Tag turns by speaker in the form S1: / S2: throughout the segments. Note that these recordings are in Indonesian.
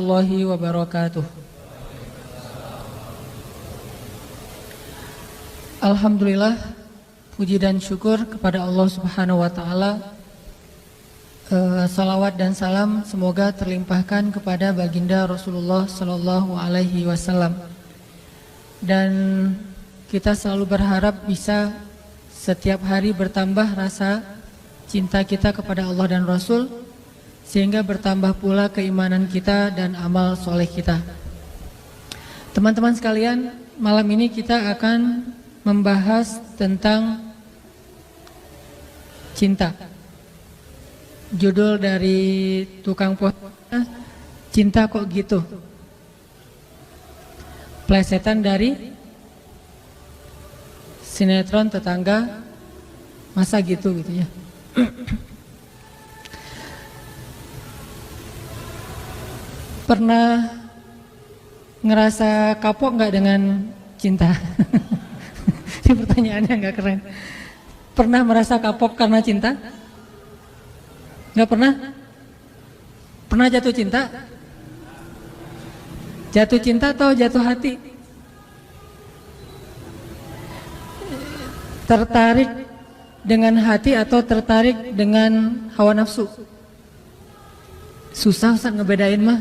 S1: warahmatullahi wabarakatuh. Alhamdulillah, puji dan syukur kepada Allah Subhanahu wa Ta'ala. Salawat dan salam semoga terlimpahkan kepada baginda Rasulullah Sallallahu Alaihi Wasallam. Dan kita selalu berharap bisa setiap hari bertambah rasa cinta kita kepada Allah dan Rasul, sehingga bertambah pula keimanan kita dan amal soleh kita. Teman-teman sekalian, malam ini kita akan membahas tentang cinta. Judul dari tukang podcast, Cinta Kok Gitu. Plesetan dari sinetron Tetangga Masa Gitu gitu ya. Pernah ngerasa kapok nggak dengan cinta? Ini pertanyaannya nggak keren. Pernah merasa kapok karena cinta? Nggak pernah? Pernah jatuh cinta? Jatuh cinta atau jatuh hati? Tertarik dengan hati atau tertarik dengan hawa nafsu? Susah ngebedain mah.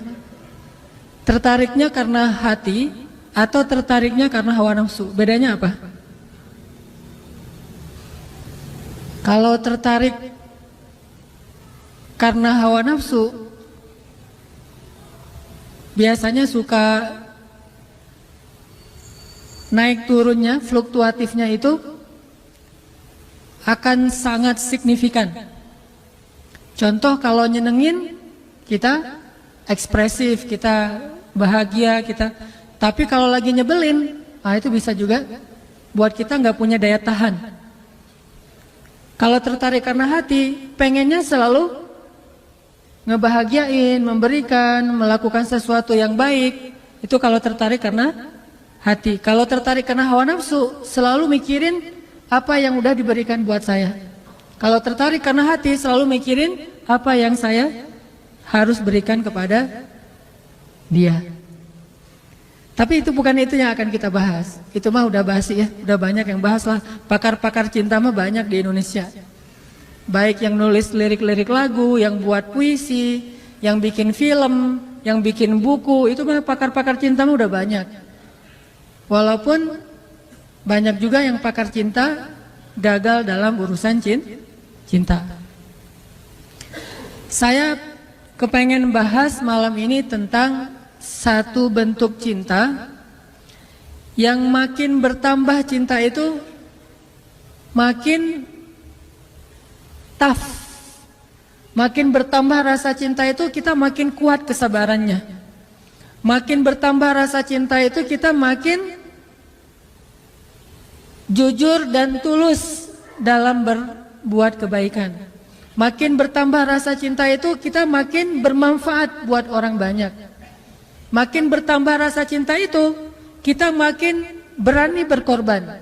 S1: Tertariknya karena hati atau tertariknya karena hawa nafsu? Bedanya apa? Kalau tertarik karena hawa nafsu, biasanya suka naik turunnya, fluktuatifnya itu akan sangat signifikan. Contoh, kalau nyenengin kita ekspresif, kita bahagia, kita. Tapi kalau lagi nyebelin, itu bisa juga buat kita nggak punya daya tahan. Kalau tertarik karena hati, pengennya selalu ngebahagiain, memberikan, melakukan sesuatu yang baik. Itu kalau tertarik karena hati. Kalau tertarik karena hawa nafsu, selalu mikirin apa yang udah diberikan buat saya. Kalau tertarik karena hati, selalu mikirin apa yang saya harus berikan kepada dia. Tapi itu bukan itu yang akan kita bahas. Itu mah udah basi ya, udah banyak yang bahas lah. Pakar-pakar cinta mah banyak di Indonesia. Baik yang nulis lirik-lirik lagu, yang buat puisi, yang bikin film, yang bikin buku, itu mah pakar-pakar cinta mah udah banyak. Walaupun banyak juga yang pakar cinta gagal dalam urusan cinta. Saya kepengen bahas malam ini tentang satu bentuk cinta yang makin bertambah cinta itu makin tough. Makin bertambah rasa cinta itu kita makin kuat kesabarannya. Makin bertambah rasa cinta itu kita makin jujur dan tulus dalam berbuat kebaikan. Makin bertambah rasa cinta itu kita makin bermanfaat buat orang banyak. Makin bertambah rasa cinta itu kita makin berani berkorban.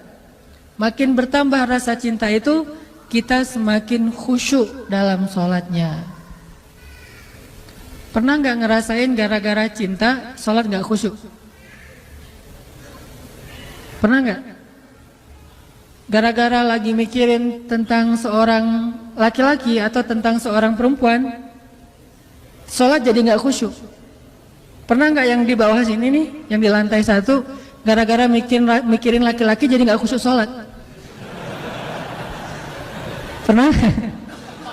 S1: Makin bertambah rasa cinta itu kita semakin khusyuk dalam sholatnya. Pernah nggak ngerasain gara-gara cinta sholat nggak khusyuk? Pernah nggak? Gara-gara lagi mikirin tentang seorang laki-laki atau tentang seorang perempuan, sholat jadi nggak khusyuk. Pernah nggak yang di bawah sini nih, yang di lantai 1, gara-gara mikirin laki-laki jadi nggak khusyuk sholat? Pernah?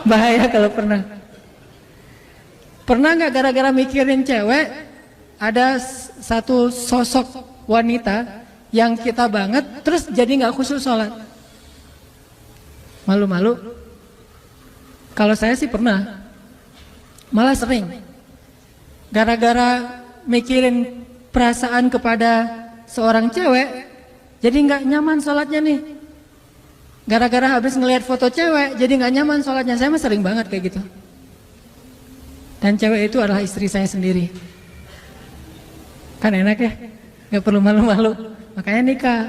S1: Bahaya kalau pernah. Pernah nggak gara-gara mikirin cewek, ada satu sosok wanita yang kita banget, terus jadi nggak khusyuk sholat? Malu-malu? Kalau saya sih pernah, malah sering. Gara-gara mikirin perasaan kepada seorang cewek, jadi nggak nyaman sholatnya nih. Gara-gara habis ngelihat foto cewek, jadi nggak nyaman sholatnya. Saya mah sering banget kayak gitu. Dan cewek itu adalah istri saya sendiri. Kan enak ya, nggak perlu malu-malu. Makanya nikah.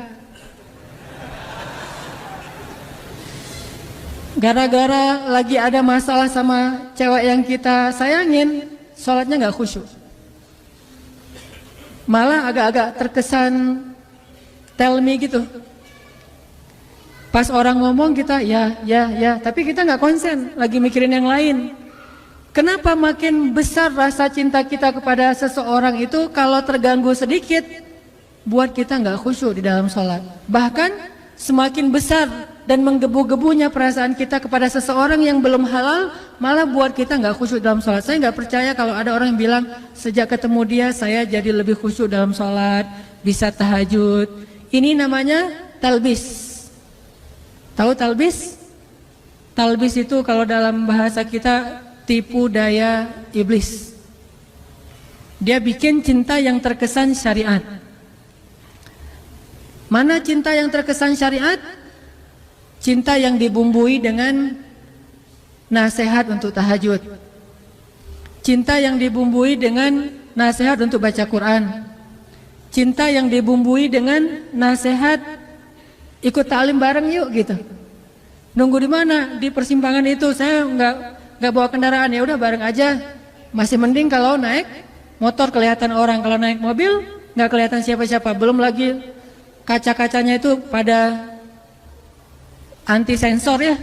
S1: Gara-gara lagi ada masalah sama cewek yang kita sayangin, sholatnya nggak khusyuk. malah agak-agak terkesan tell me gitu. Pas orang ngomong kita ya, tapi kita nggak konsen, lagi mikirin yang lain. Kenapa makin besar rasa cinta kita kepada seseorang itu kalau terganggu sedikit, buat kita nggak khusyuk di dalam sholat. Bahkan semakin besar dan menggebu-gebunya perasaan kita kepada seseorang yang belum halal, malah buat kita nggak khusyuk dalam sholat. Saya nggak percaya kalau ada orang yang bilang sejak ketemu dia saya jadi lebih khusyuk dalam sholat, bisa tahajud. Ini namanya talbis. Tahu talbis? Talbis itu kalau dalam bahasa kita tipu daya iblis. Dia bikin cinta yang terkesan syariat. Mana cinta yang terkesan syariat? Cinta yang dibumbui dengan nasihat untuk tahajud. Cinta yang dibumbui dengan nasihat untuk baca Quran. Cinta yang dibumbui dengan nasihat ikut taklim bareng yuk gitu. Nunggu di mana? Di persimpangan itu. Saya nggak bawa kendaraan, ya udah bareng aja. Masih mending kalau naik motor kelihatan orang, kalau naik mobil nggak kelihatan siapa-siapa. Belum lagi kaca-kacanya itu pada anti sensor ya.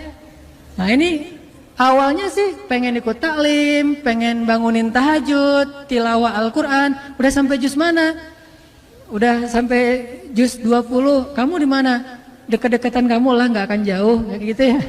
S1: Nah ini awalnya sih pengen ikut taklim, pengen bangunin tahajud, tilawah Al-Quran. Udah sampai juz mana? Udah sampai juz 20. Kamu di mana? Dekat-dekatan kamu lah, nggak akan jauh, kayak gitu ya.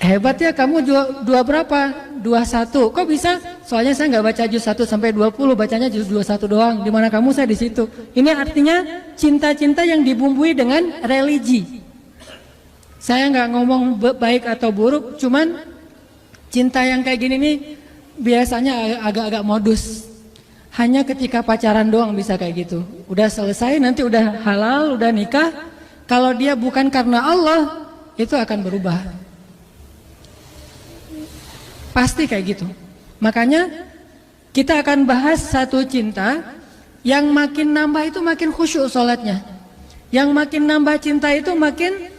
S1: Hebat ya, kamu dua berapa? 21. Kok bisa? Soalnya saya nggak baca juz 1 sampai 20, bacanya juz 21 doang. Di mana kamu, saya di situ. Ini artinya cinta-cinta yang dibumbui dengan religi. Saya nggak ngomong baik atau buruk, cuman cinta yang kayak gini nih biasanya agak-agak modus. Hanya ketika pacaran doang bisa kayak gitu. Udah selesai, nanti udah halal, udah nikah. Kalau dia bukan karena Allah, itu akan berubah. Pasti kayak gitu. Makanya kita akan bahas satu cinta yang makin nambah itu makin khusyuk sholatnya. Yang makin nambah cinta itu makin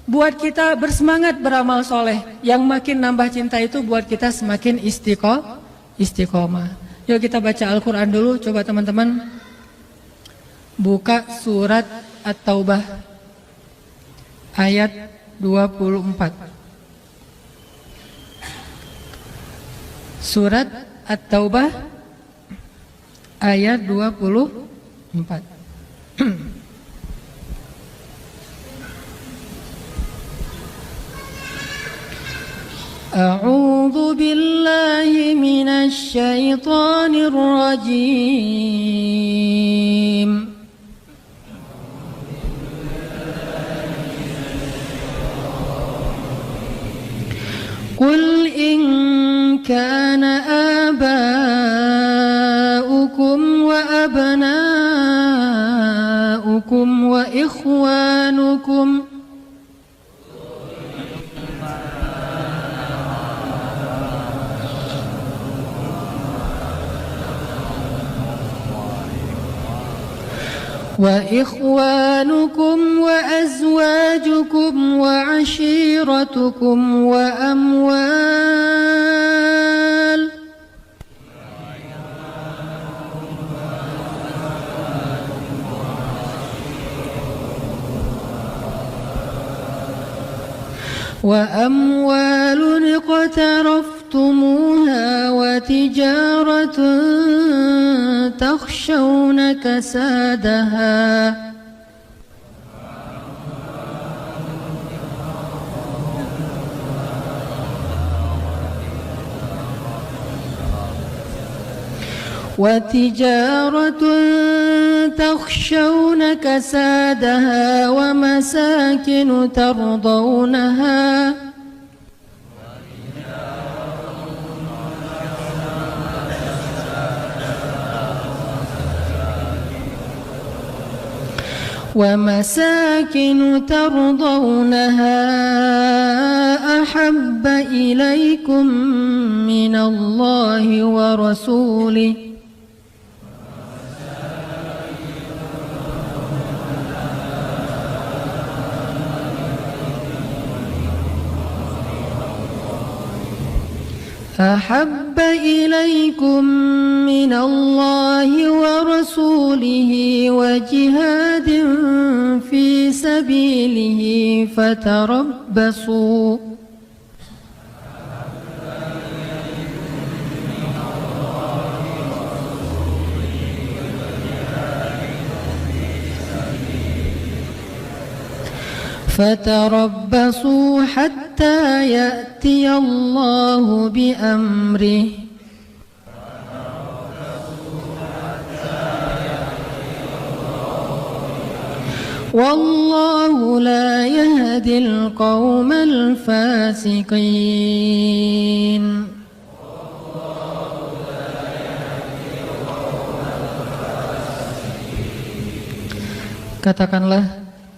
S1: buat kita bersemangat beramal soleh. Yang makin nambah cinta itu buat kita semakin istiqomah. Yuk kita baca Al-Quran dulu. Coba teman-teman buka surat At-Taubah ayat 24. Surat At-Taubah ayat 24. A'udzu billahi minasy syaithanir rajim. Qul in kana aba'ukum wa abna'ukum wa ikhwanukum وإخوانكم وأزواجكم وعشيرتكم وأموال اقترفتموها وتجارة تخشون كسادها ومساكن ترضونها أحب إليكم من الله ورسوله أحب إليكم من الله ورسوله وجهاد في سبيله فتربصوا حتى يأتي الله بأمره والله لا يهدي القوم الفاسقين. Katakanlah,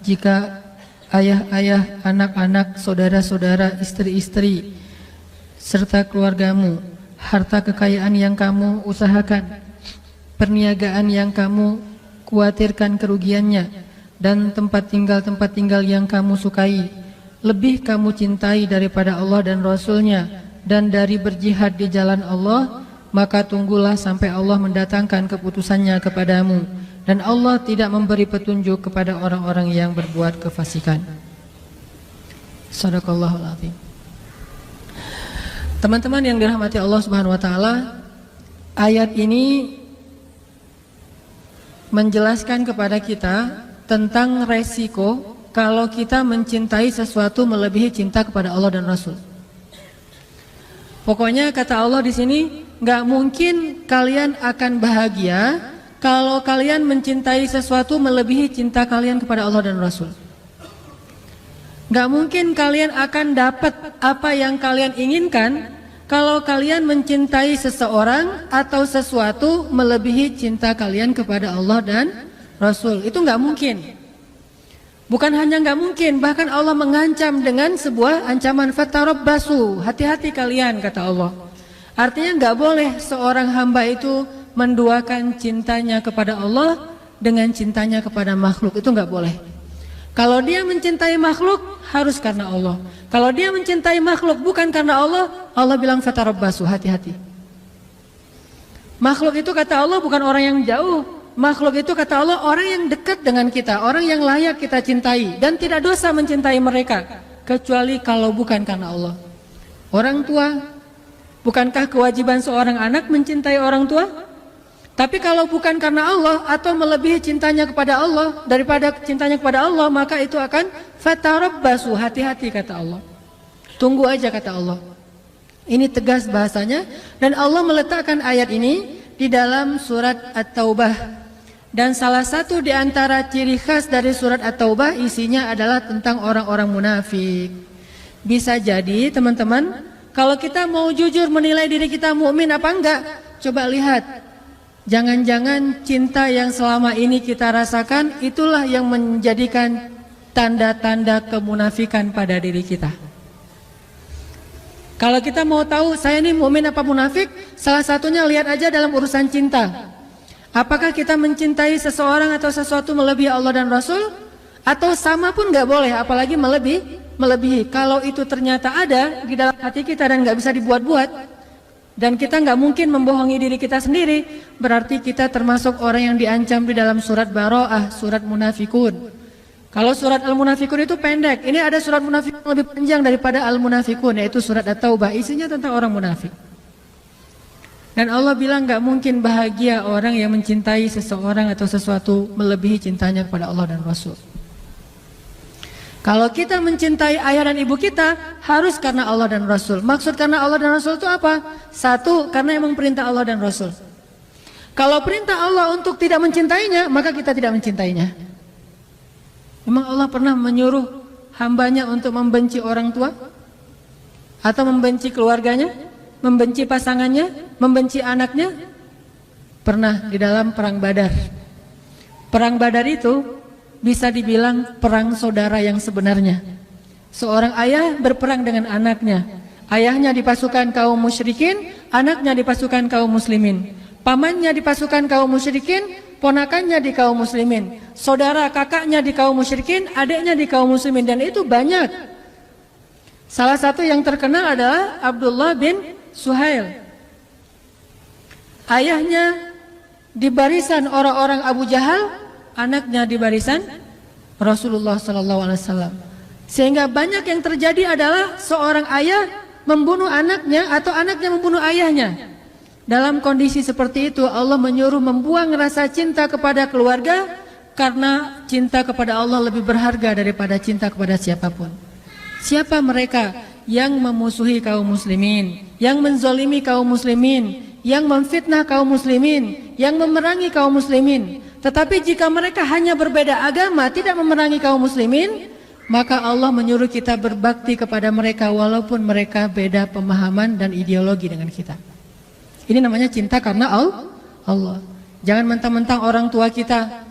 S1: jika ayah-ayah, anak-anak, saudara-saudara, istri-istri, serta keluargamu, harta kekayaan yang kamu usahakan, perniagaan yang kamu khawatirkan kerugiannya, dan tempat tinggal yang kamu sukai, lebih kamu cintai daripada Allah dan Rasul-Nya, dan dari berjihad di jalan Allah, maka tunggulah sampai Allah mendatangkan keputusannya kepadamu. Dan Allah tidak memberi petunjuk kepada orang-orang yang berbuat kefasikan. Shadaqallahul azim. Teman-teman yang dirahmati Allah Subhanahu wa taala, ayat ini menjelaskan kepada kita tentang resiko kalau kita mencintai sesuatu melebihi cinta kepada Allah dan Rasul. Pokoknya kata Allah di sini, nggak mungkin kalian akan bahagia kalau kalian mencintai sesuatu melebihi cinta kalian kepada Allah dan Rasul. Gak mungkin kalian akan dapat apa yang kalian inginkan kalau kalian mencintai seseorang atau sesuatu melebihi cinta kalian kepada Allah dan Rasul. Itu gak mungkin. Bukan hanya gak mungkin, bahkan Allah mengancam dengan sebuah ancaman, fatarabbasu, hati-hati kalian, kata Allah. Artinya gak boleh seorang hamba itu menduakan cintanya kepada Allah dengan cintanya kepada makhluk. Itu nggak boleh. Kalau dia mencintai makhluk, harus karena Allah. Kalau dia mencintai makhluk bukan karena Allah, Allah bilang fatarabbasu, hati-hati. Makhluk itu kata Allah bukan orang yang jauh. Makhluk itu kata Allah orang yang dekat dengan kita, orang yang layak kita cintai, dan tidak dosa mencintai mereka kecuali kalau bukan karena Allah. Orang tua, bukankah kewajiban seorang anak mencintai orang tua? Tapi kalau bukan karena Allah atau melebihi cintanya kepada Allah daripada cintanya kepada Allah, maka itu akan fatarabbasu, hati-hati kata Allah. Tunggu aja kata Allah. Ini tegas bahasanya, dan Allah meletakkan ayat ini di dalam surat At-Taubah. Dan salah satu di antara ciri khas dari surat At-Taubah isinya adalah tentang orang-orang munafik. Bisa jadi teman-teman, kalau kita mau jujur menilai diri kita mukmin apa enggak, coba lihat. Jangan-jangan cinta yang selama ini kita rasakan itulah yang menjadikan tanda-tanda kemunafikan pada diri kita. Kalau kita mau tahu saya ini mukmin apa munafik, salah satunya lihat aja dalam urusan cinta. Apakah kita mencintai seseorang atau sesuatu melebihi Allah dan Rasul? Atau sama pun nggak boleh, apalagi melebihi. Kalau itu ternyata ada di dalam hati kita dan nggak bisa dibuat-buat, dan kita nggak mungkin membohongi diri kita sendiri, berarti kita termasuk orang yang diancam di dalam surat Baro'ah, surat Munafikun. Kalau surat Al-Munafikun itu pendek, ini ada surat Munafikun lebih panjang daripada Al-Munafikun, yaitu surat At-Taubah, isinya tentang orang munafik. Dan Allah bilang nggak mungkin bahagia orang yang mencintai seseorang atau sesuatu melebihi cintanya kepada Allah dan Rasul. Kalau kita mencintai ayah dan ibu kita, harus karena Allah dan Rasul. Maksud karena Allah dan Rasul itu apa? Satu, karena emang perintah Allah dan Rasul. Kalau perintah Allah untuk tidak mencintainya, maka kita tidak mencintainya. Memang Allah pernah menyuruh hambanya untuk membenci orang tua? Atau membenci keluarganya? Membenci pasangannya? Membenci anaknya? Pernah di dalam perang Badar. Perang Badar itu bisa dibilang perang saudara yang sebenarnya. Seorang ayah berperang dengan anaknya. Ayahnya di pasukan kaum musyrikin, anaknya di pasukan kaum muslimin. Pamannya di pasukan kaum musyrikin, ponakannya di kaum muslimin. Saudara kakaknya di kaum musyrikin, adiknya di kaum muslimin, dan itu banyak. Salah satu yang terkenal adalah Abdullah bin Suhail. Ayahnya di barisan orang-orang Abu Jahal, anaknya di barisan Rasulullah SAW. Sehingga banyak yang terjadi adalah seorang ayah membunuh anaknya atau anaknya membunuh ayahnya. Dalam kondisi seperti itu Allah menyuruh membuang rasa cinta kepada keluarga, karena cinta kepada Allah lebih berharga daripada cinta kepada siapapun. Siapa mereka yang memusuhi kaum muslimin, yang menzolimi kaum muslimin, yang memfitnah kaum muslimin, yang memerangi kaum muslimin? Tetapi jika mereka hanya berbeda agama, tidak memerangi kaum muslimin, maka Allah menyuruh kita berbakti kepada mereka walaupun mereka beda pemahaman dan ideologi dengan kita. Ini namanya cinta karena Allah. Jangan mentang-mentang orang tua kita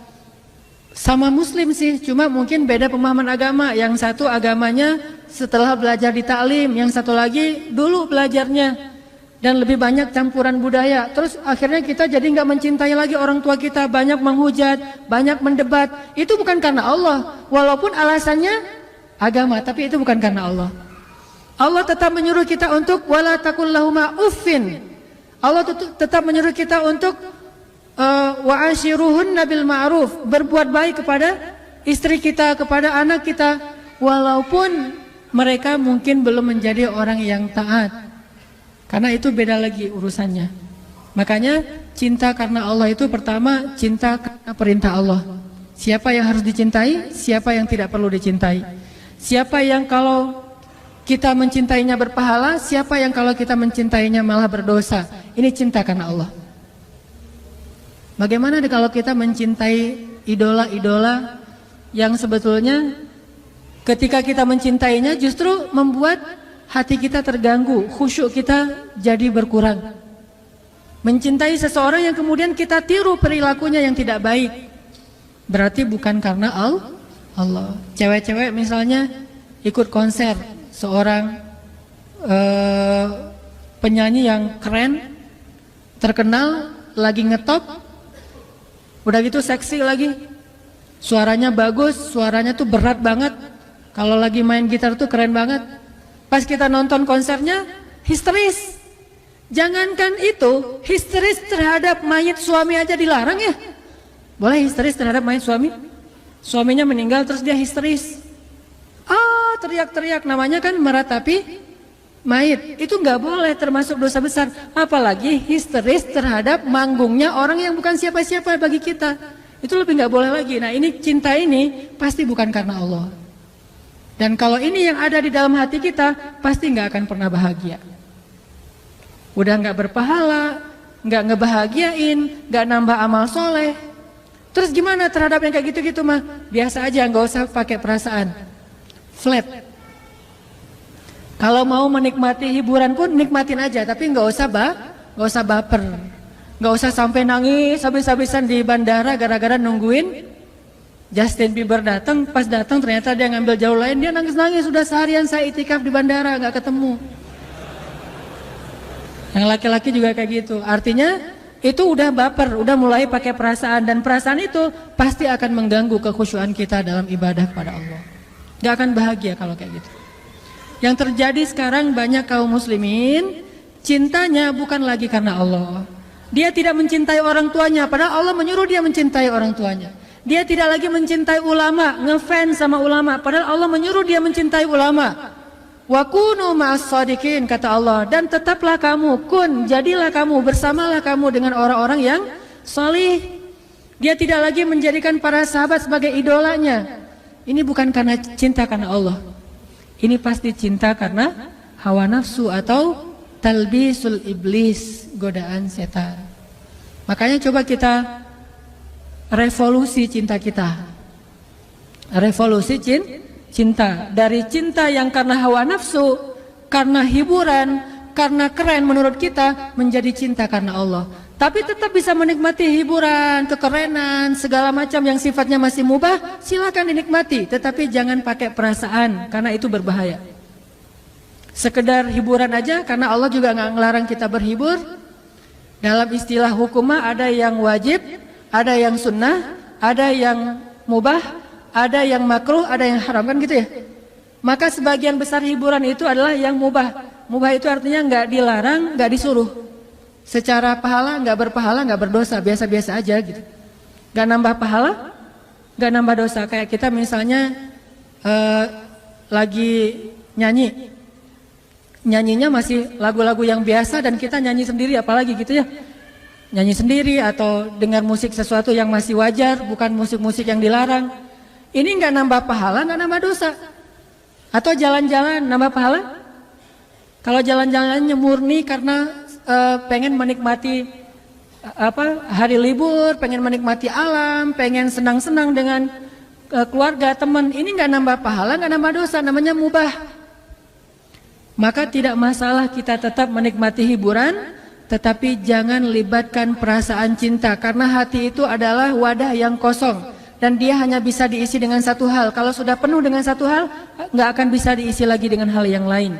S1: sama muslim sih, cuma mungkin beda pemahaman agama. Yang satu agamanya setelah belajar di taklim, yang satu lagi dulu belajarnya dan lebih banyak campuran budaya. Terus akhirnya kita jadi nggak mencintai lagi orang tua kita, banyak menghujat, banyak mendebat. Itu bukan karena Allah, walaupun alasannya agama, tapi itu bukan karena Allah. Allah tetap menyuruh kita untuk wala taqul lahuma uffin. Allah tetap menyuruh kita untuk wa ashiruhunna bil ma'ruf, berbuat baik kepada istri kita, kepada anak kita, walaupun mereka mungkin belum menjadi orang yang taat. Karena itu beda lagi urusannya. Makanya cinta karena Allah itu pertama cinta karena perintah Allah. Siapa yang harus dicintai, siapa yang tidak perlu dicintai. Siapa yang kalau kita mencintainya berpahala, siapa yang kalau kita mencintainya malah berdosa. Ini cinta karena Allah. Bagaimana kalau kita mencintai idola-idola yang sebetulnya ketika kita mencintainya justru membuat hati kita terganggu, khusyuk kita jadi berkurang. Mencintai seseorang yang kemudian kita tiru perilakunya yang tidak baik, berarti bukan karena Allah. Cewek-cewek misalnya ikut konser seorang penyanyi yang keren, terkenal, lagi ngetop, udah gitu seksi lagi, suaranya bagus, suaranya tuh berat banget, kalau lagi main gitar tuh keren banget. Pas kita nonton konsernya histeris. Jangankan itu, histeris terhadap mayit suami aja dilarang ya. Boleh histeris terhadap mayit suami? Suaminya meninggal terus dia histeris, teriak-teriak, namanya kan meratapi mayit. Itu nggak boleh, termasuk dosa besar. Apalagi histeris terhadap manggungnya orang yang bukan siapa-siapa bagi kita. Itu lebih nggak boleh lagi. Nah ini cinta ini pasti bukan karena Allah. Dan kalau ini yang ada di dalam hati kita, pasti nggak akan pernah bahagia. Udah nggak berpahala, nggak ngebahagiain, nggak nambah amal soleh. Terus gimana terhadap yang kayak gitu-gitu mah? Biasa aja, nggak usah pakai perasaan. Flat. Kalau mau menikmati hiburan pun nikmatin aja, tapi nggak usah baper, nggak usah sampai nangis habis-habisan di bandara gara-gara nungguin Justin Bieber datang. Pas datang ternyata dia ngambil jauh lain, dia nangis-nangis. Sudah seharian saya itikaf di bandara nggak ketemu. Yang laki-laki juga kayak gitu. Artinya itu udah baper, udah mulai pakai perasaan, dan perasaan itu pasti akan mengganggu kekhusyuan kita dalam ibadah kepada Allah. Nggak akan bahagia kalau kayak gitu. Yang terjadi sekarang banyak kaum muslimin cintanya bukan lagi karena Allah. Dia tidak mencintai orang tuanya, padahal Allah menyuruh dia mencintai orang tuanya. Dia tidak lagi mencintai ulama, ngefans sama ulama, padahal Allah menyuruh dia mencintai ulama. Wa kunu ma'as shadiqin, kata Allah, dan tetaplah kamu, jadilah kamu, bersamalah kamu dengan orang-orang yang salih. Dia tidak lagi menjadikan para sahabat sebagai idolanya. Ini bukan karena cinta karena Allah. Ini pasti cinta karena hawa nafsu atau talbisul iblis, godaan setan. Makanya coba kita revolusi cinta kita. Revolusi cinta. Dari cinta yang karena hawa nafsu, karena hiburan, karena keren menurut kita, menjadi cinta karena Allah. Tapi tetap bisa menikmati hiburan, kekerenan, segala macam yang sifatnya masih mubah, silakan dinikmati. Tetapi jangan pakai perasaan, karena itu berbahaya. Sekedar hiburan aja, karena Allah juga nggak ngelarang kita berhibur. Dalam istilah hukumah ada yang wajib, ada yang sunnah, ada yang mubah, ada yang makruh, ada yang haram, kan gitu ya. Maka sebagian besar hiburan itu adalah yang mubah. Mubah itu artinya nggak dilarang, nggak disuruh. Secara pahala nggak berpahala, nggak berdosa, biasa-biasa aja gitu. Nggak nambah pahala, nggak nambah dosa. Kayak kita misalnya lagi nyanyi, nyanyinya masih lagu-lagu yang biasa dan kita nyanyi sendiri, apalagi gitu ya. Nyanyi sendiri atau dengar musik sesuatu yang masih wajar, bukan musik-musik yang dilarang. Ini nggak nambah pahala, nggak nambah dosa. Atau jalan-jalan nambah pahala? Kalau jalan-jalannya murni karena pengen menikmati hari libur, pengen menikmati alam, pengen senang-senang dengan keluarga, teman, ini nggak nambah pahala, nggak nambah dosa, namanya mubah. Maka tidak masalah kita tetap menikmati hiburan, tetapi jangan libatkan perasaan cinta, karena hati itu adalah wadah yang kosong dan dia hanya bisa diisi dengan satu hal. Kalau sudah penuh dengan satu hal, nggak akan bisa diisi lagi dengan hal yang lain.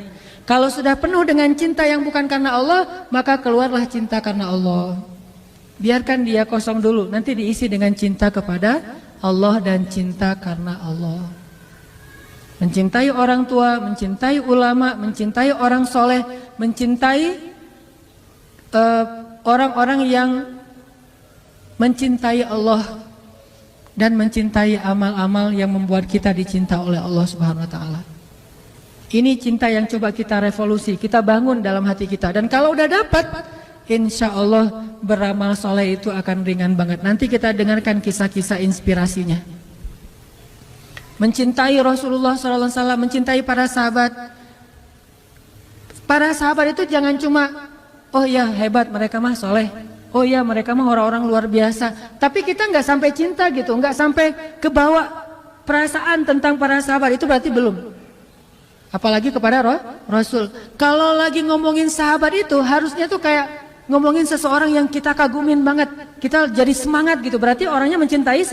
S1: Kalau sudah penuh dengan cinta yang bukan karena Allah, maka keluarlah cinta karena Allah. Biarkan dia kosong dulu, nanti diisi dengan cinta kepada Allah dan cinta karena Allah. Mencintai orang tua, mencintai ulama, mencintai orang soleh, mencintai orang-orang yang mencintai Allah dan mencintai amal-amal yang membuat kita dicinta oleh Allah Subhanahu wa taala. Ini cinta yang coba kita revolusi, kita bangun dalam hati kita. Dan kalau udah dapat, insya Allah beramal soleh itu akan ringan banget. Nanti kita dengarkan kisah-kisah inspirasinya. Mencintai Rasulullah SAW, mencintai para sahabat. Para sahabat itu jangan cuma, oh ya hebat mereka mah soleh, oh ya mereka mah orang-orang luar biasa. Tapi kita nggak sampai cinta gitu, nggak sampai kebawa perasaan tentang para sahabat, itu berarti belum. Apalagi kepada Rasul. Kalau lagi ngomongin sahabat itu harusnya tuh kayak ngomongin seseorang yang kita kagumin banget, kita jadi semangat gitu, berarti orangnya mencintai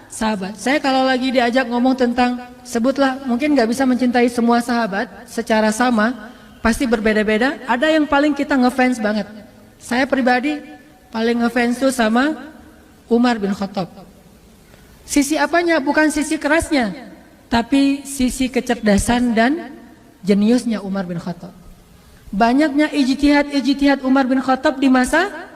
S1: sahabat. Saya kalau lagi diajak ngomong tentang, sebutlah, mungkin nggak bisa mencintai semua sahabat secara sama, pasti berbeda-beda. Ada yang paling kita ngefans banget. Saya pribadi paling ngefans tuh sama Umar bin Khattab. Sisi apanya? Bukan sisi kerasnya, tapi sisi kecerdasan dan jeniusnya Umar bin Khattab. Banyaknya ijtihad Umar bin Khattab di masa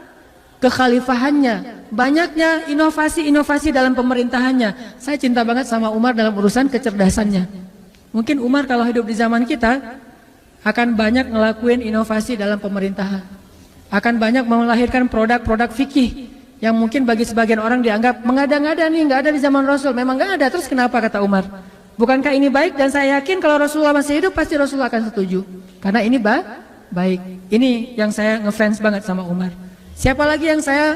S1: kekhalifahannya, banyaknya inovasi-inovasi dalam pemerintahannya. Saya cinta banget sama Umar dalam urusan kecerdasannya. Mungkin Umar kalau hidup di zaman kita akan banyak ngelakuin inovasi dalam pemerintahan, akan banyak melahirkan produk-produk fikih yang mungkin bagi sebagian orang dianggap mengada-ngada nih, nggak ada di zaman Rasul. Memang nggak ada, terus kenapa kata Umar? Bukankah ini baik? Dan saya yakin kalau Rasulullah masih hidup pasti Rasulullah akan setuju, karena ini baik. Ini yang saya ngefans banget sama Umar. Siapa lagi yang saya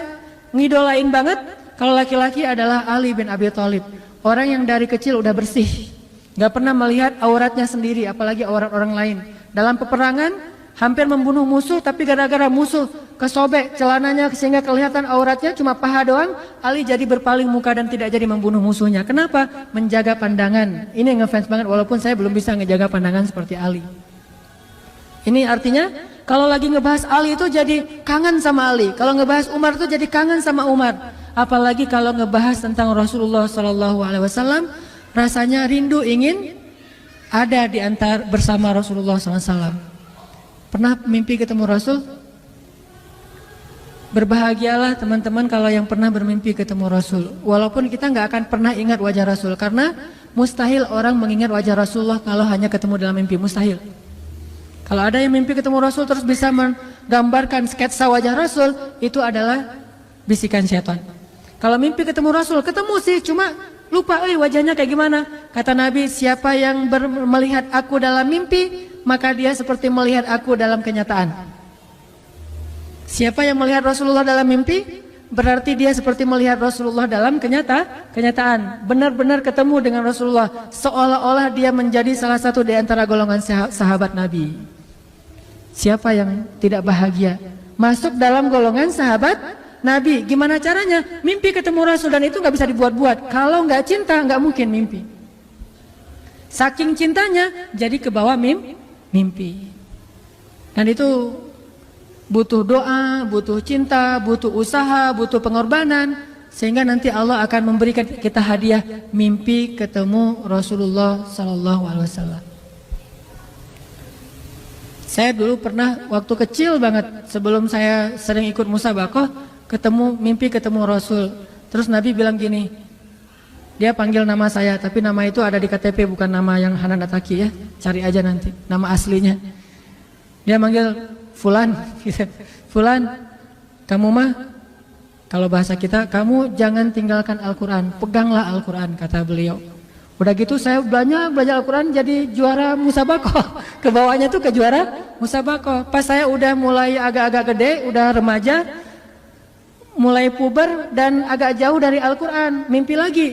S1: ngidolain banget? Kalau laki-laki adalah Ali bin Abi Thalib. Orang yang dari kecil udah bersih, gak pernah melihat auratnya sendiri, apalagi aurat orang lain. Dalam peperangan hampir membunuh musuh, tapi gara-gara musuh kesobek celananya sehingga kelihatan auratnya cuma paha doang, Ali jadi berpaling muka dan tidak jadi membunuh musuhnya. Kenapa? Menjaga pandangan. Ini ngefans banget, walaupun saya belum bisa ngejaga pandangan seperti Ali. Ini artinya kalau lagi ngebahas Ali itu jadi kangen sama Ali, kalau ngebahas Umar itu jadi kangen sama Umar. Apalagi kalau ngebahas tentang Rasulullah SAW, rasanya rindu ingin ada di antara bersama Rasulullah SAW. Pernah mimpi ketemu Rasul? Berbahagialah teman-teman kalau yang pernah bermimpi ketemu Rasul. Walaupun kita nggak akan pernah ingat wajah Rasul, karena mustahil orang mengingat wajah Rasulullah kalau hanya ketemu dalam mimpi, mustahil. Kalau ada yang mimpi ketemu Rasul terus bisa menggambarkan sketsa wajah Rasul, itu adalah bisikan syaitan. Kalau mimpi ketemu Rasul, ketemu sih, cuma lupa wajahnya kayak gimana. Kata Nabi, siapa yang melihat aku dalam mimpi, maka dia seperti melihat aku dalam kenyataan. Siapa yang melihat Rasulullah dalam mimpi, berarti dia seperti melihat Rasulullah dalam kenyataan. Benar-benar ketemu dengan Rasulullah, seolah-olah dia menjadi salah satu di antara golongan sahabat Nabi. Siapa yang tidak bahagia masuk dalam golongan sahabat Nabi? Gimana caranya? Mimpi ketemu Rasul, dan itu nggak bisa dibuat-buat. Kalau nggak cinta nggak mungkin mimpi. Saking cintanya jadi ke bawah mimpi. Dan itu butuh doa, butuh cinta, butuh usaha, butuh pengorbanan, sehingga nanti Allah akan memberikan kita hadiah mimpi ketemu Rasulullah SAW. Saya dulu pernah waktu kecil banget sebelum saya sering ikut musabaqah mimpi ketemu Rasul. Terus Nabi bilang gini, dia panggil nama saya, tapi nama itu ada di KTP bukan nama yang Hanan Ataki ya. Cari aja nanti nama aslinya. Dia manggil Fulan, Fulan, kamu mah kalau bahasa kita, kamu jangan tinggalkan Al-Quran, peganglah Al-Quran, kata beliau. Udah gitu saya banyak belajar Al-Quran jadi juara musabaqah. Kebawahnya tuh ke juara musabaqah. Pas saya udah mulai agak-agak gede, udah remaja, mulai puber dan agak jauh dari Al-Quran, mimpi lagi.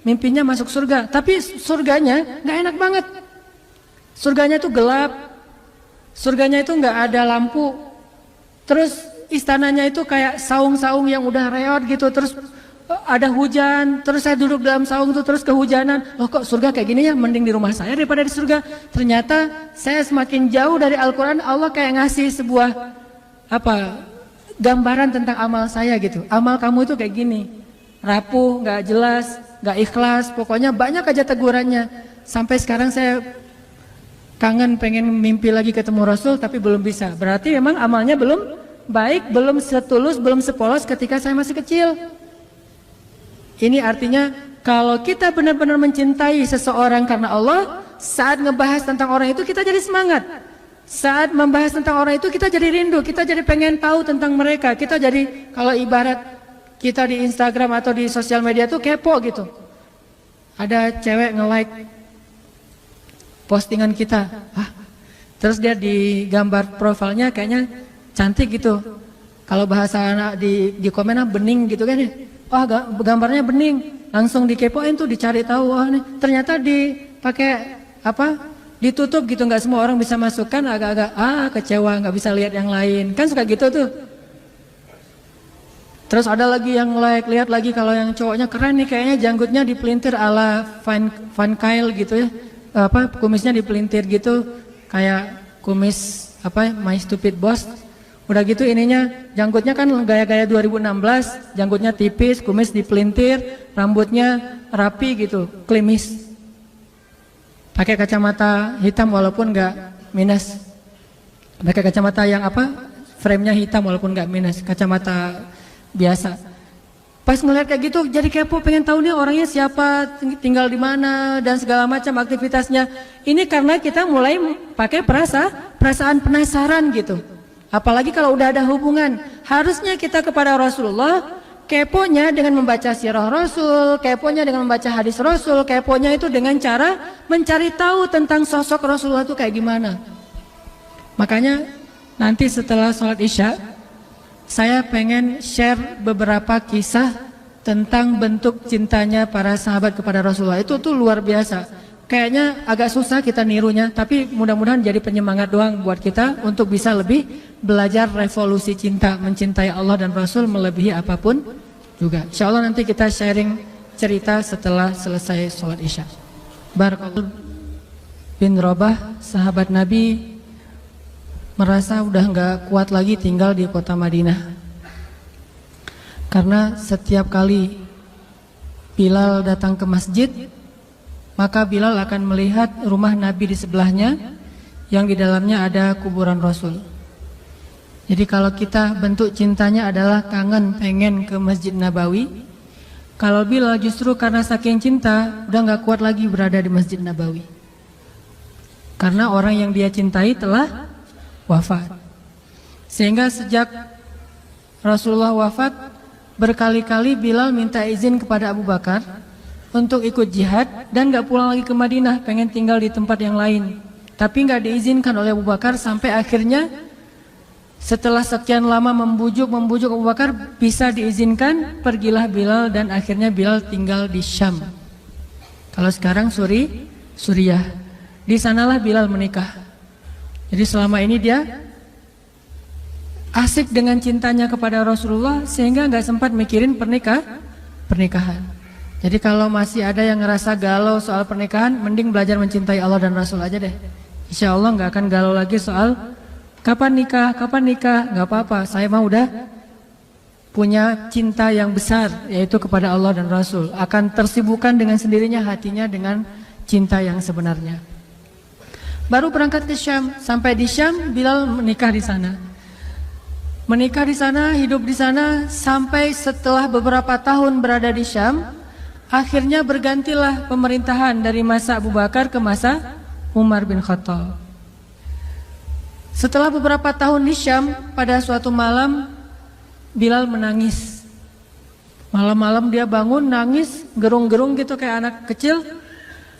S1: Mimpinya masuk surga, tapi surganya gak enak banget. Surganya itu gelap, surganya itu gak ada lampu. Terus istananya itu kayak saung-saung yang udah reot gitu. Terus ada hujan, terus saya duduk dalam saung itu terus kehujanan. Loh kok surga kayak gini ya, mending di rumah saya daripada di surga. Ternyata saya semakin jauh dari Al-Quran, Allah kayak ngasih sebuah gambaran tentang amal saya gitu. Amal kamu itu kayak gini, rapuh, gak jelas, gak ikhlas, pokoknya banyak aja tegurannya. Sampai sekarang saya kangen pengen mimpi lagi ketemu Rasul tapi belum bisa. Berarti memang amalnya belum baik, belum setulus, belum sepolos ketika saya masih kecil. Ini artinya kalau kita benar-benar mencintai seseorang karena Allah, saat ngebahas tentang orang itu kita jadi semangat. Saat membahas tentang orang itu kita jadi rindu, kita jadi pengen tahu tentang mereka. Kita jadi kalau ibarat kita di Instagram atau di sosial media tuh kepo gitu. Ada cewek nge-like postingan kita, terus dia di gambar profilnya kayaknya cantik gitu. Kalau bahasa anak di komen bening gitu kan ya. Gambarnya bening, langsung dikepoin tuh, dicari tahu. Nih ternyata dipakai ditutup gitu, nggak semua orang bisa masukkan. Agak-agak kecewa, nggak bisa lihat yang lain, kan suka gitu tuh. Terus ada lagi yang lihat lagi kalau yang cowoknya keren nih, kayaknya janggutnya dipelintir ala Van Kyle gitu ya, kumisnya dipelintir gitu kayak kumis My Stupid Boss. Udah gitu ininya janggutnya kan gaya-gaya 2016, janggutnya tipis, kumis dipelintir, rambutnya rapi gitu, klimis. Pakai kacamata hitam walaupun nggak minus. Pakai kacamata yang frame-nya hitam walaupun nggak minus, kacamata biasa. Pas ngeliat kayak gitu jadi kepo, pengen tahu nih orangnya siapa, tinggal di mana dan segala macam aktivitasnya. Ini karena kita mulai pakai perasaan penasaran gitu. Apalagi kalau udah ada hubungan. Harusnya kita kepada Rasulullah keponya dengan membaca sirah Rasul, keponya dengan membaca hadis Rasul, keponya itu dengan cara mencari tahu tentang sosok Rasulullah itu kayak gimana. Makanya nanti setelah sholat Isya saya pengen share beberapa kisah tentang bentuk cintanya para sahabat kepada Rasulullah. Itu tuh luar biasa. Kayaknya agak susah kita nirunya, tapi mudah-mudahan jadi penyemangat doang buat kita untuk bisa lebih belajar revolusi cinta, mencintai Allah dan Rasul melebihi apapun juga. Insya Allah nanti kita sharing cerita setelah selesai sholat Isya. Barakallahu bin Rabah, sahabat Nabi, merasa udah nggak kuat lagi tinggal di kota Madinah, karena setiap kali Bilal datang ke masjid, maka Bilal akan melihat rumah Nabi di sebelahnya yang di dalamnya ada kuburan Rasul. Jadi kalau kita bentuk cintanya adalah kangen pengen ke Masjid Nabawi, kalau Bilal justru karena saking cinta udah nggak kuat lagi berada di Masjid Nabawi, karena orang yang dia cintai telah wafat. Sehingga sejak Rasulullah wafat, berkali-kali Bilal minta izin kepada Abu Bakar untuk ikut jihad dan gak pulang lagi ke Madinah, pengen tinggal di tempat yang lain. Tapi gak diizinkan oleh Abu Bakar, sampai akhirnya setelah sekian lama membujuk Abu Bakar, bisa diizinkan, pergilah Bilal dan akhirnya Bilal tinggal di Syam. Kalau sekarang Suriah. Di sanalah Bilal menikah. Jadi selama ini dia asik dengan cintanya kepada Rasulullah sehingga gak sempat mikirin pernikahan. Jadi kalau masih ada yang ngerasa galau soal pernikahan, mending belajar mencintai Allah dan Rasul aja deh. Insya Allah nggak akan galau lagi soal kapan nikah, nggak apa-apa. Saya mah udah punya cinta yang besar, yaitu kepada Allah dan Rasul. Akan tersibukkan dengan sendirinya hatinya dengan cinta yang sebenarnya. baru berangkat ke Syam. Sampai di Syam, Bilal menikah di sana. Menikah di sana, hidup di sana, sampai setelah beberapa tahun berada di Syam, akhirnya bergantilah pemerintahan dari masa Abu Bakar ke masa Umar bin Khattab. Setelah beberapa tahun di Syam, pada suatu malam Bilal menangis. Malam-malam dia bangun nangis, gerung-gerung gitu kayak anak kecil.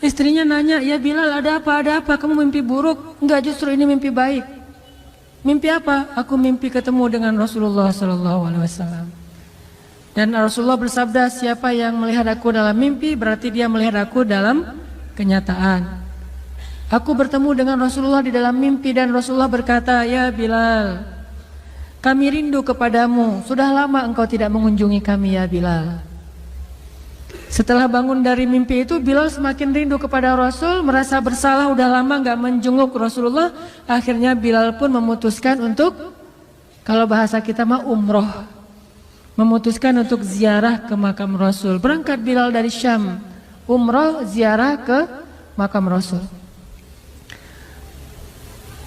S1: Istrinya nanya, "Ya Bilal, ada apa? Ada apa? Kamu mimpi buruk?" "Enggak, justru ini mimpi baik." "Mimpi apa?" "Aku mimpi ketemu dengan Rasulullah SAW." Dan Rasulullah bersabda, "Siapa yang melihat aku dalam mimpi, berarti dia melihat aku dalam kenyataan." Aku bertemu dengan Rasulullah di dalam mimpi dan Rasulullah berkata, "Ya Bilal, kami rindu kepadamu. Sudah lama engkau tidak mengunjungi kami ya Bilal." Setelah bangun dari mimpi itu, Bilal semakin rindu kepada Rasul, merasa bersalah udah lama gak menjenguk Rasulullah. Akhirnya Bilal pun memutuskan untuk, kalau bahasa kita mah umroh, memutuskan untuk ziarah ke makam Rasul. Berangkat Bilal dari Syam, umroh ziarah ke makam Rasul.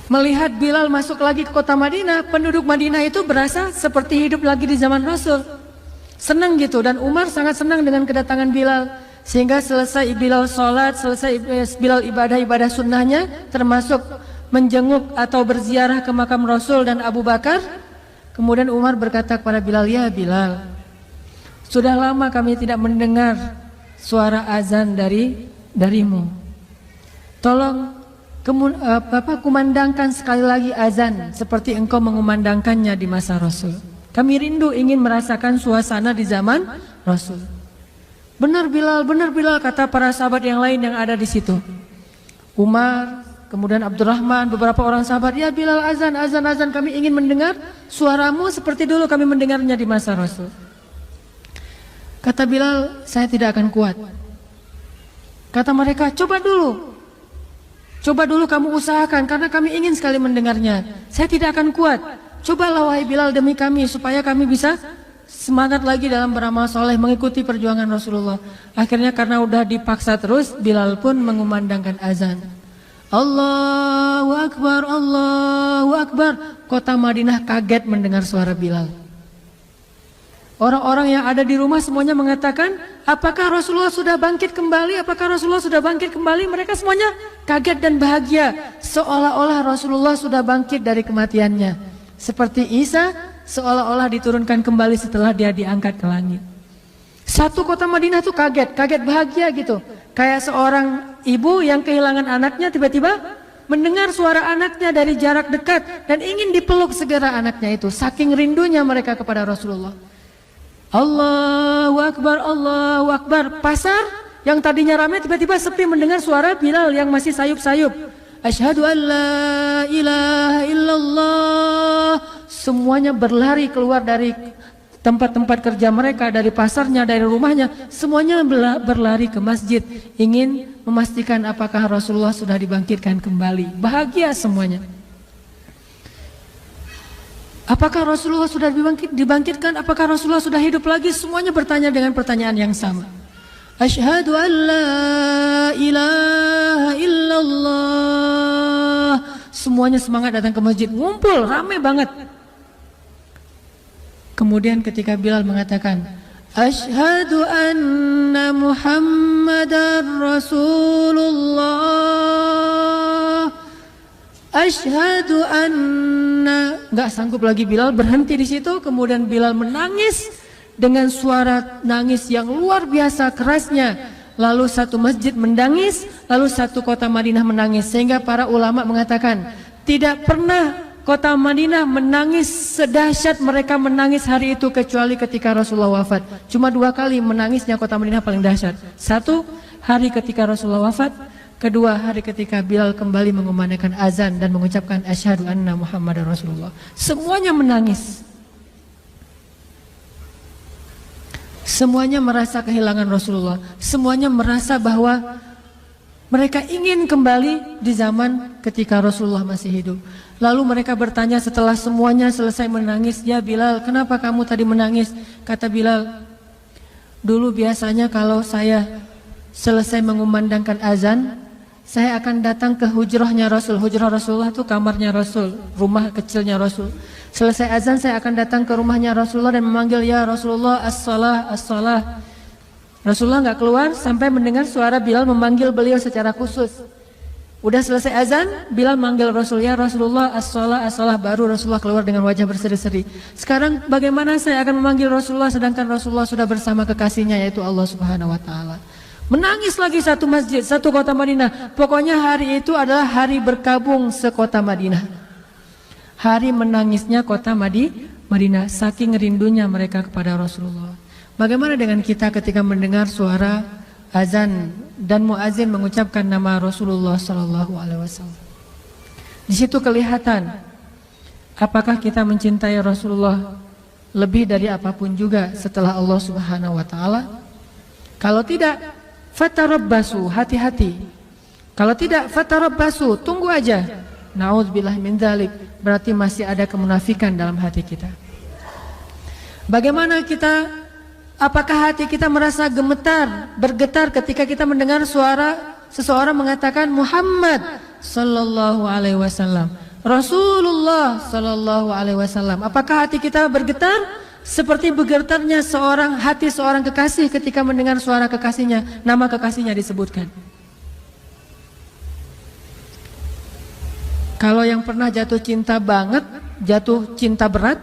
S1: Melihat Bilal masuk lagi ke kota Madinah, penduduk Madinah itu berasa seperti hidup lagi di zaman Rasul. Senang gitu, dan Umar sangat senang dengan kedatangan Bilal. Sehingga selesai Bilal sholat, selesai Bilal ibadah-ibadah sunnahnya, termasuk menjenguk atau berziarah ke makam Rasul dan Abu Bakar. Kemudian Umar berkata kepada Bilal, "Ya Bilal, sudah lama kami tidak mendengar suara azan darimu. Tolong kumandangkan sekali lagi azan seperti engkau mengumandangkannya di masa Rasul. Kami rindu ingin merasakan suasana di zaman Rasul." Benar Bilal, kata para sahabat yang lain yang ada di situ. Umar, kemudian Abdurrahman, beberapa orang sahabat, "Ya Bilal, azan, kami ingin mendengar suaramu seperti dulu kami mendengarnya di masa Rasul." Kata Bilal, "Saya tidak akan kuat." Kata mereka, Coba dulu kamu usahakan karena kami ingin sekali mendengarnya. "Saya tidak akan kuat. Cobalah wahai Bilal demi kami supaya kami bisa semangat lagi dalam beramal soleh mengikuti perjuangan Rasulullah." Akhirnya karena udah dipaksa terus, Bilal pun mengumandangkan azan. Allahu Akbar, Allahu Akbar. Kota Madinah kaget mendengar suara Bilal. Orang-orang yang ada di rumah semuanya mengatakan, "Apakah Rasulullah sudah bangkit kembali? Apakah Rasulullah sudah bangkit kembali?" Mereka semuanya kaget dan bahagia, seolah-olah Rasulullah sudah bangkit dari kematiannya. Seperti Isa seolah-olah diturunkan kembali setelah dia diangkat ke langit. Satu kota Madinah tuh kaget bahagia gitu. Kayak seorang ibu yang kehilangan anaknya tiba-tiba mendengar suara anaknya dari jarak dekat dan ingin dipeluk segera anaknya itu. Saking rindunya mereka kepada Rasulullah. Allahu Akbar, Allahu Akbar. Pasar yang tadinya ramai tiba-tiba sepi mendengar suara Bilal yang masih sayup-sayup. Asyhadu an la ilaha illallah. Semuanya berlari keluar dari tempat-tempat kerja mereka, dari pasarnya, dari rumahnya. Semuanya berlari ke masjid, ingin memastikan apakah Rasulullah sudah dibangkitkan kembali. Bahagia semuanya. Apakah Rasulullah sudah dibangkitkan? Apakah Rasulullah sudah hidup lagi? Semuanya bertanya dengan pertanyaan yang sama. Asyhadu an la ilaha illallah. Semuanya semangat datang ke masjid, ngumpul, ramai banget. Kemudian ketika Bilal mengatakan, Asyhadu anna Muhammadar Rasulullah. Asyhadu anna. Gak sanggup lagi Bilal, berhenti di situ. Kemudian Bilal menangis dengan suara nangis yang luar biasa kerasnya. Lalu satu masjid menangis, lalu satu kota Madinah menangis. Sehingga para ulama mengatakan, tidak pernah kota Madinah menangis sedahsyat mereka menangis hari itu kecuali ketika Rasulullah wafat. Cuma 2 kali menangisnya kota Madinah paling dahsyat. Satu, hari ketika Rasulullah wafat. Kedua, hari ketika Bilal kembali mengumandangkan azan dan mengucapkan asyhadu anna Muhammadar Rasulullah. Semuanya menangis. Semuanya merasa kehilangan Rasulullah. Semuanya merasa bahwa mereka ingin kembali di zaman ketika Rasulullah masih hidup. Lalu mereka bertanya setelah semuanya selesai menangis, "Ya Bilal, kenapa kamu tadi menangis?" Kata Bilal, "Dulu biasanya kalau saya selesai mengumandangkan azan, saya akan datang ke hujrahnya Rasul. Hujrah Rasulullah itu kamarnya Rasul, rumah kecilnya Rasul. Selesai azan saya akan datang ke rumahnya Rasulullah dan memanggil, ya Rasulullah, as-salah, as-salah. Rasulullah nggak keluar sampai mendengar suara Bilal memanggil beliau secara khusus. Udah selesai azan, Bilal manggil Rasul, ya Rasulullah, as-salah, as-salah. Baru Rasulullah keluar dengan wajah berseri-seri. Sekarang bagaimana saya akan memanggil Rasulullah sedangkan Rasulullah sudah bersama kekasihnya yaitu Allah Subhanahu wa taala. Menangis lagi satu masjid, satu kota Madinah. Pokoknya hari itu adalah hari berkabung sekota Madinah. Hari menangisnya kota Madinah, saking rindunya mereka kepada Rasulullah. Bagaimana dengan kita ketika mendengar suara azan dan muazin mengucapkan nama Rasulullah Sallallahu Alaihi Wasallam? Di situ kelihatan apakah kita mencintai Rasulullah lebih dari apapun juga setelah Allah Subhanahu Wa Taala. Kalau tidak, fatarabbasu, hati-hati. Kalau tidak, fatarabbasu, tunggu aja. Na'udzubillah min dzalik, berarti masih ada kemunafikan dalam hati kita. Bagaimana kita, apakah hati kita merasa gemetar, bergetar ketika kita mendengar suara seseorang mengatakan Muhammad sallallahu alaihi wasallam, Rasulullah sallallahu alaihi wasallam? Apakah hati kita bergetar seperti bergetarnya hati seorang kekasih ketika mendengar suara kekasihnya, nama kekasihnya disebutkan? Kalau yang pernah jatuh cinta banget, jatuh cinta berat,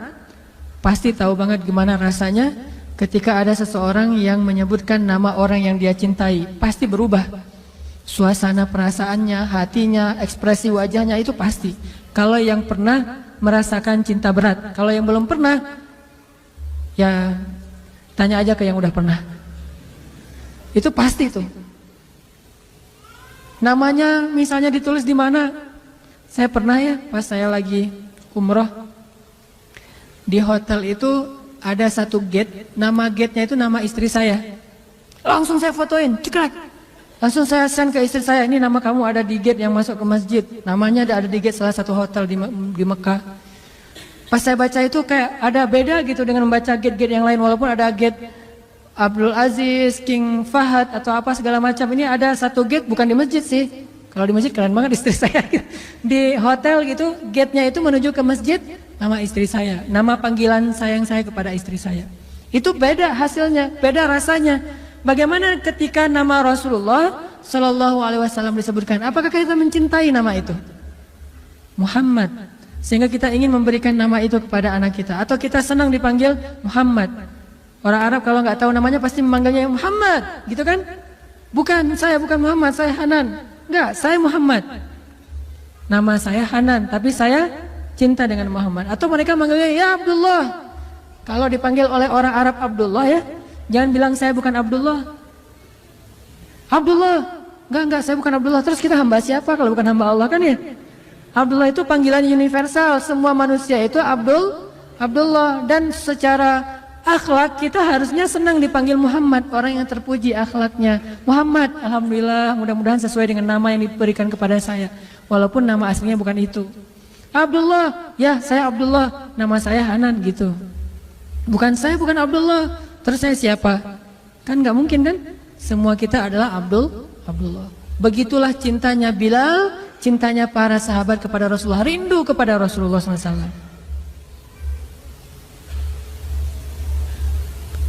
S1: pasti tahu banget gimana rasanya ketika ada seseorang yang menyebutkan nama orang yang dia cintai. Pasti berubah suasana perasaannya, hatinya, ekspresi wajahnya, itu pasti. Kalau yang pernah merasakan cinta berat, kalau yang belum pernah, ya tanya aja ke yang udah pernah. Itu pasti tuh. Namanya misalnya ditulis di mana? Saya pernah ya, pas saya lagi umroh, di hotel itu ada satu gate, nama gate-nya itu nama istri saya. Langsung saya fotoin, cekrek. Langsung saya send ke istri saya, ini nama kamu ada di gate yang masuk ke masjid. Namanya ada di gate salah satu hotel di Mekah. Pas saya baca itu kayak ada beda gitu dengan membaca gate-gate yang lain. Walaupun ada gate Abdul Aziz, King Fahad atau apa segala macam. Ini ada satu gate bukan di masjid sih. Kalau di masjid keren banget istri saya. Di hotel gitu, gate-nya itu menuju ke masjid, nama istri saya. Nama panggilan sayang saya kepada istri saya. Itu beda hasilnya, beda rasanya. Bagaimana ketika nama Rasulullah Sallallahu Alaihi Wasallam disebutkan? Apakah kita mencintai nama itu? Muhammad. Sehingga kita ingin memberikan nama itu kepada anak kita. Atau kita senang dipanggil Muhammad. Orang Arab kalau nggak tahu namanya pasti memanggilnya Muhammad, gitu kan? Bukan, saya bukan Muhammad, saya Hanan. Enggak, saya Muhammad. Nama saya Hanan, tapi saya cinta dengan Muhammad. Atau mereka manggilnya ya Abdullah. Kalau dipanggil oleh orang Arab Abdullah ya, jangan bilang saya bukan Abdullah. Abdullah, enggak, saya bukan Abdullah. Terus kita hamba siapa kalau bukan hamba Allah kan ya? Abdullah itu panggilan universal, semua manusia itu Abdullah. Dan secara akhlak kita harusnya senang dipanggil Muhammad, orang yang terpuji akhlaknya. Muhammad, alhamdulillah, mudah-mudahan sesuai dengan nama yang diberikan kepada saya. Walaupun nama aslinya bukan itu. Abdullah, ya saya Abdullah, nama saya Hanan gitu. Bukan saya bukan Abdullah, terus saya siapa? Kan nggak mungkin kan? Semua kita adalah Abdullah. Begitulah cintanya Bilal, cintanya para sahabat kepada Rasulullah, rindu kepada Rasulullah SAW.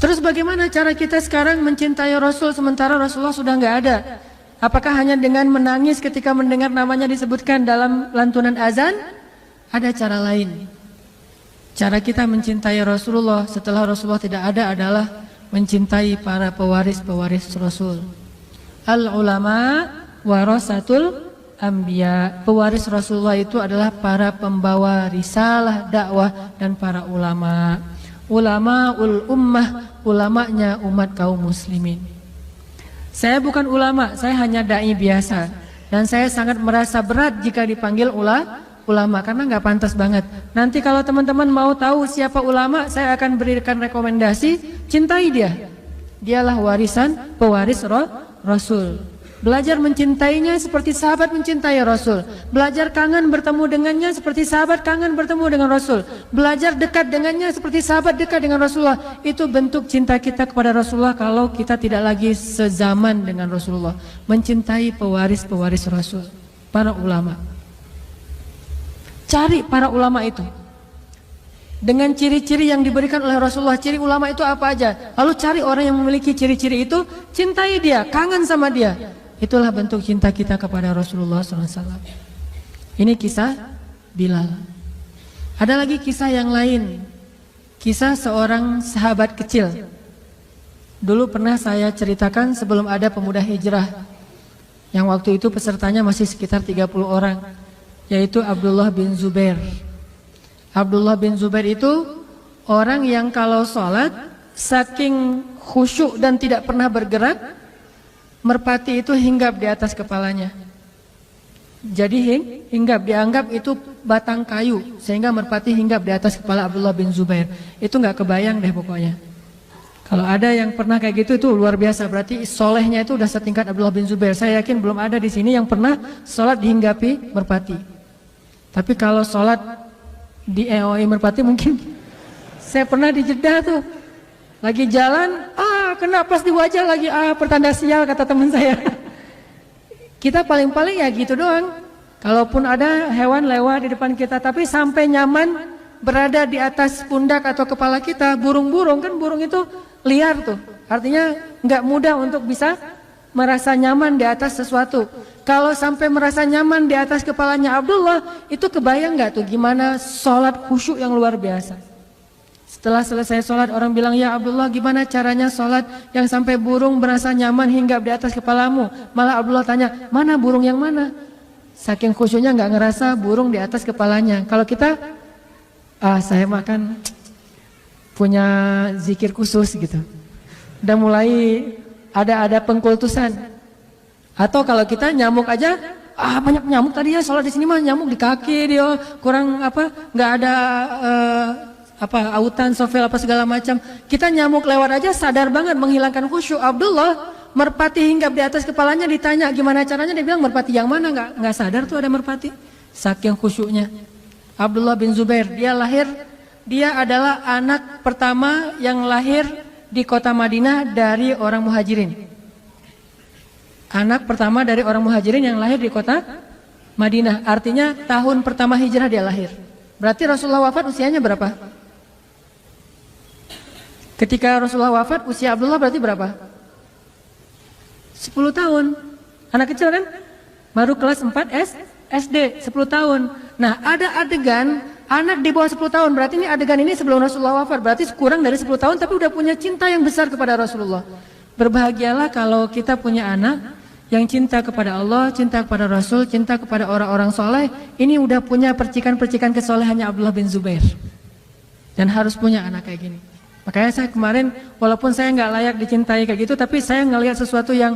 S1: Terus bagaimana cara kita sekarang mencintai Rasul sementara Rasulullah sudah nggak ada? Apakah hanya dengan menangis ketika mendengar namanya disebutkan dalam lantunan azan? Ada cara lain. Cara kita mencintai Rasulullah setelah Rasulullah tidak ada adalah mencintai para pewaris-pewaris Rasul. Al-ulama warasatul anbiya. Pewaris Rasulullah itu adalah para pembawa risalah, dakwah, dan para ulama. Ulamaul ummah, ulamanya umat kaum muslimin. Saya bukan ulama, saya hanya dai biasa. Dan saya sangat merasa berat jika dipanggil ulama karena nggak pantas banget. Nanti kalau teman-teman mau tahu siapa ulama, saya akan berikan rekomendasi, cintai dia. Dialah pewaris Rasul. Belajar mencintainya seperti sahabat mencintai Rasul. Belajar kangen bertemu dengannya seperti sahabat kangen bertemu dengan Rasul. Belajar dekat dengannya seperti sahabat dekat dengan Rasulullah. Itu bentuk cinta kita kepada Rasulullah kalau kita tidak lagi sezaman dengan Rasulullah. Mencintai pewaris-pewaris Rasul, para ulama. Cari para ulama itu dengan ciri-ciri yang diberikan oleh Rasulullah. Ciri ulama itu apa aja? Lalu cari orang yang memiliki ciri-ciri itu, cintai dia, kangen sama dia. Itulah bentuk cinta kita kepada Rasulullah SAW. Ini kisah Bilal. Ada lagi kisah yang lain. Kisah seorang sahabat kecil. Dulu pernah saya ceritakan sebelum ada pemuda hijrah. Yang waktu itu pesertanya masih sekitar 30 orang. Yaitu Abdullah bin Zubair. Abdullah bin Zubair itu orang yang kalau sholat saking khusyuk dan tidak pernah bergerak, merpati itu hinggap di atas kepalanya. Jadi hinggap, dianggap itu batang kayu, sehingga merpati hinggap di atas kepala Abdullah bin Zubair. Itu nggak kebayang deh pokoknya. Kalau ada yang pernah kayak gitu itu luar biasa. Berarti solehnya itu udah setingkat Abdullah bin Zubair. Saya yakin belum ada di sini yang pernah sholat dihinggapi merpati. Tapi kalau sholat di EOI merpati mungkin. Saya pernah di Jeddah tuh, lagi jalan, kena pas di wajah lagi, pertanda sial kata teman saya. Kita paling-paling ya gitu doang. Kalaupun ada hewan lewat di depan kita, tapi sampai nyaman berada di atas pundak atau kepala kita, burung-burung kan, burung itu liar tuh. Artinya nggak mudah untuk bisa merasa nyaman di atas sesuatu. Kalau sampai merasa nyaman di atas kepalanya Abdullah, itu kebayang nggak tuh gimana sholat khusyuk yang luar biasa. Setelah selesai sholat, orang bilang, ya Abdullah, gimana caranya sholat yang sampai burung merasa nyaman hinggap di atas kepalamu? Malah Abdullah tanya, mana burung yang mana? Saking khusyuknya nggak ngerasa burung di atas kepalanya. Kalau kita, saya makan punya zikir khusus gitu. Udah mulai ada pengkultusan. Atau kalau kita nyamuk aja, banyak nyamuk tadi ya, sholat di sini mah nyamuk di kaki dia, kurang nggak ada autan, sofel apa segala macam. Kita nyamuk lewat aja sadar banget menghilangkan khusyuk. Abdullah merpati hinggap di atas kepalanya, ditanya gimana caranya, dia bilang merpati yang mana, nggak sadar tuh ada merpati. Saking khusyuknya. Abdullah bin Zubair, dia adalah anak pertama yang lahir di kota Madinah dari orang muhajirin. Anak pertama dari orang muhajirin yang lahir di kota Madinah. Artinya tahun pertama hijrah dia lahir. Berarti Rasulullah wafat usianya berapa? Ketika Rasulullah wafat, usia Abdullah berarti berapa? 10 tahun. Anak kecil kan? Baru kelas 4 SD, 10 tahun. Nah, ada adegan anak di bawah 10 tahun. Berarti ini adegan ini sebelum Rasulullah wafat. Berarti kurang dari 10 tahun tapi udah punya cinta yang besar kepada Rasulullah. Berbahagialah kalau kita punya anak yang cinta kepada Allah, cinta kepada Rasul, cinta kepada orang-orang soleh. Ini udah punya percikan-percikan kesolehannya Abdullah bin Zubair. Dan harus punya anak kayak gini. Makanya saya kemarin, walaupun saya nggak layak dicintai kayak gitu, tapi saya ngelihat sesuatu yang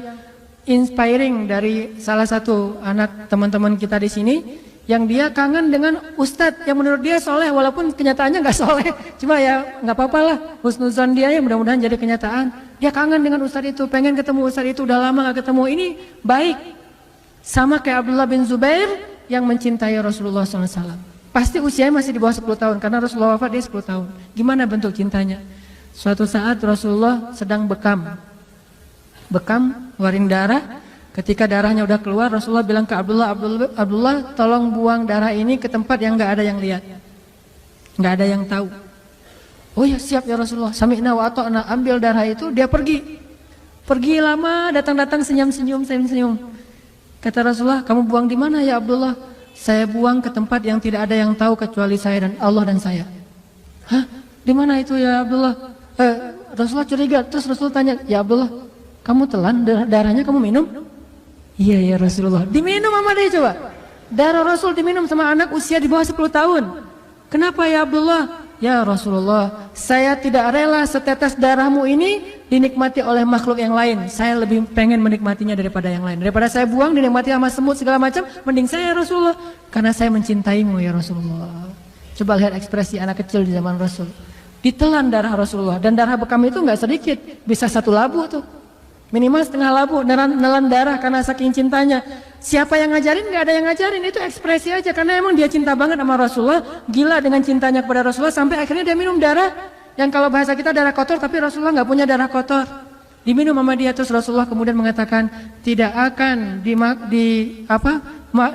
S1: inspiring dari salah satu anak teman-teman kita di sini, yang dia kangen dengan ustadz yang menurut dia soleh, walaupun kenyataannya nggak soleh, cuma ya nggak apa-apa lah, husnuzon dia ya mudah-mudahan jadi kenyataan. Dia kangen dengan ustadz itu, pengen ketemu ustadz itu, udah lama nggak ketemu. Ini baik, sama kayak Abdullah bin Zubair yang mencintai Rasulullah SAW. Pasti usianya masih di bawah 10 tahun, karena Rasulullah wafat dia 10 tahun. Gimana bentuk cintanya? Suatu saat Rasulullah sedang bekam, ngeluarin darah. Ketika darahnya udah keluar, Rasulullah bilang ke Abdullah, tolong buang darah ini ke tempat yang nggak ada yang lihat, nggak ada yang tahu. Oh ya siap ya Rasulullah. Sami'na wa ata'na, ambil darah itu, dia pergi lama, datang senyum. Kata Rasulullah, kamu buang di mana ya Abdullah? Saya buang ke tempat yang tidak ada yang tahu kecuali saya dan Allah dan saya. Hah? Di mana itu ya Abdullah? Rasulullah curiga, terus Rasulullah tanya, ya Abdullah, kamu telan darahnya, kamu minum? Iya ya Rasulullah. Diminum sama dia coba. Darah Rasul diminum sama anak usia di bawah 10 tahun. Kenapa ya Abdullah? Ya Rasulullah, saya tidak rela setetes darahmu ini dinikmati oleh makhluk yang lain. Saya lebih pengen menikmatinya daripada yang lain. Daripada saya buang dinikmati sama semut segala macam, mending saya ya Rasulullah. Karena saya mencintaimu ya Rasulullah. Coba lihat ekspresi anak kecil di zaman Rasul. Ditelan darah Rasulullah, dan darah bekam itu nggak sedikit, bisa 1 labuh tuh. Minimal setengah labu, nelan darah karena saking cintanya. Siapa yang ngajarin? Nggak ada yang ngajarin, itu ekspresi aja. Karena emang dia cinta banget sama Rasulullah, gila dengan cintanya kepada Rasulullah, sampai akhirnya dia minum darah. Yang kalau bahasa kita darah kotor, tapi Rasulullah nggak punya darah kotor. Diminum sama dia, terus Rasulullah kemudian mengatakan, tidak akan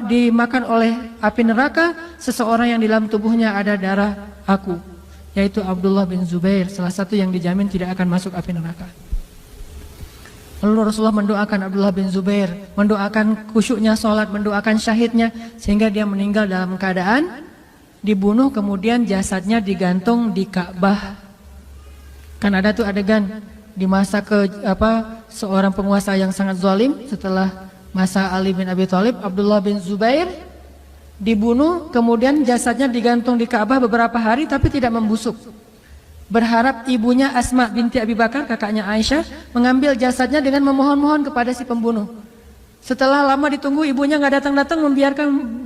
S1: dimakan oleh api neraka seseorang yang di dalam tubuhnya ada darah aku, yaitu Abdullah bin Zubair, salah satu yang dijamin tidak akan masuk api neraka. Lalu Rasulullah mendoakan Abdullah bin Zubair, mendoakan khusyuknya sholat, mendoakan syahidnya, sehingga dia meninggal dalam keadaan dibunuh, kemudian jasadnya digantung di Ka'bah. Kan ada tuh adegan di masa seorang penguasa yang sangat zalim, setelah masa Ali bin Abi Thalib, Abdullah bin Zubair dibunuh, kemudian jasadnya digantung di Ka'bah beberapa hari tapi tidak membusuk. Berharap ibunya Asma binti Abi Bakar, kakaknya Aisyah, mengambil jasadnya dengan memohon-mohon kepada si pembunuh. Setelah lama ditunggu, ibunya nggak datang-datang, membiarkan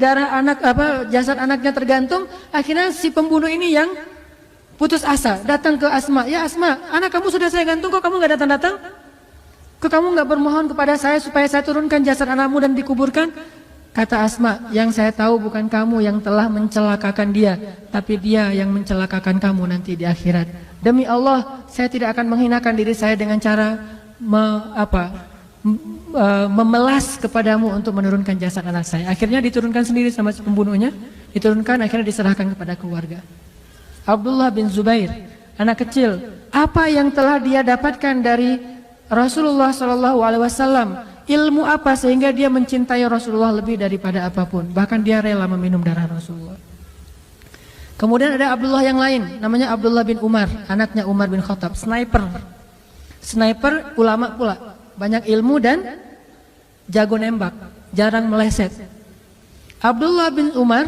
S1: jasad anaknya tergantung. Akhirnya si pembunuh ini yang putus asa, datang ke Asma. Ya Asma, anak kamu sudah saya gantung, kok kamu nggak datang-datang? Kok kamu nggak bermohon kepada saya supaya saya turunkan jasad anakmu dan dikuburkan? Kata Asma, yang saya tahu bukan kamu yang telah mencelakakan dia, tapi dia yang mencelakakan kamu nanti di akhirat. Demi Allah, saya tidak akan menghinakan diri saya dengan cara memelas kepadamu untuk menurunkan jasad anak saya. Akhirnya diturunkan sendiri sama si pembunuhnya, diturunkan, akhirnya diserahkan kepada keluarga. Abdullah bin Zubair, anak kecil, apa yang telah dia dapatkan dari Rasulullah SAW? Ilmu apa sehingga dia mencintai Rasulullah lebih daripada apapun? Bahkan dia rela meminum darah Rasulullah. Kemudian ada Abdullah yang lain, namanya Abdullah bin Umar, anaknya Umar bin Khattab, sniper, ulama pula, banyak ilmu dan jago nembak, jarang meleset. Abdullah bin Umar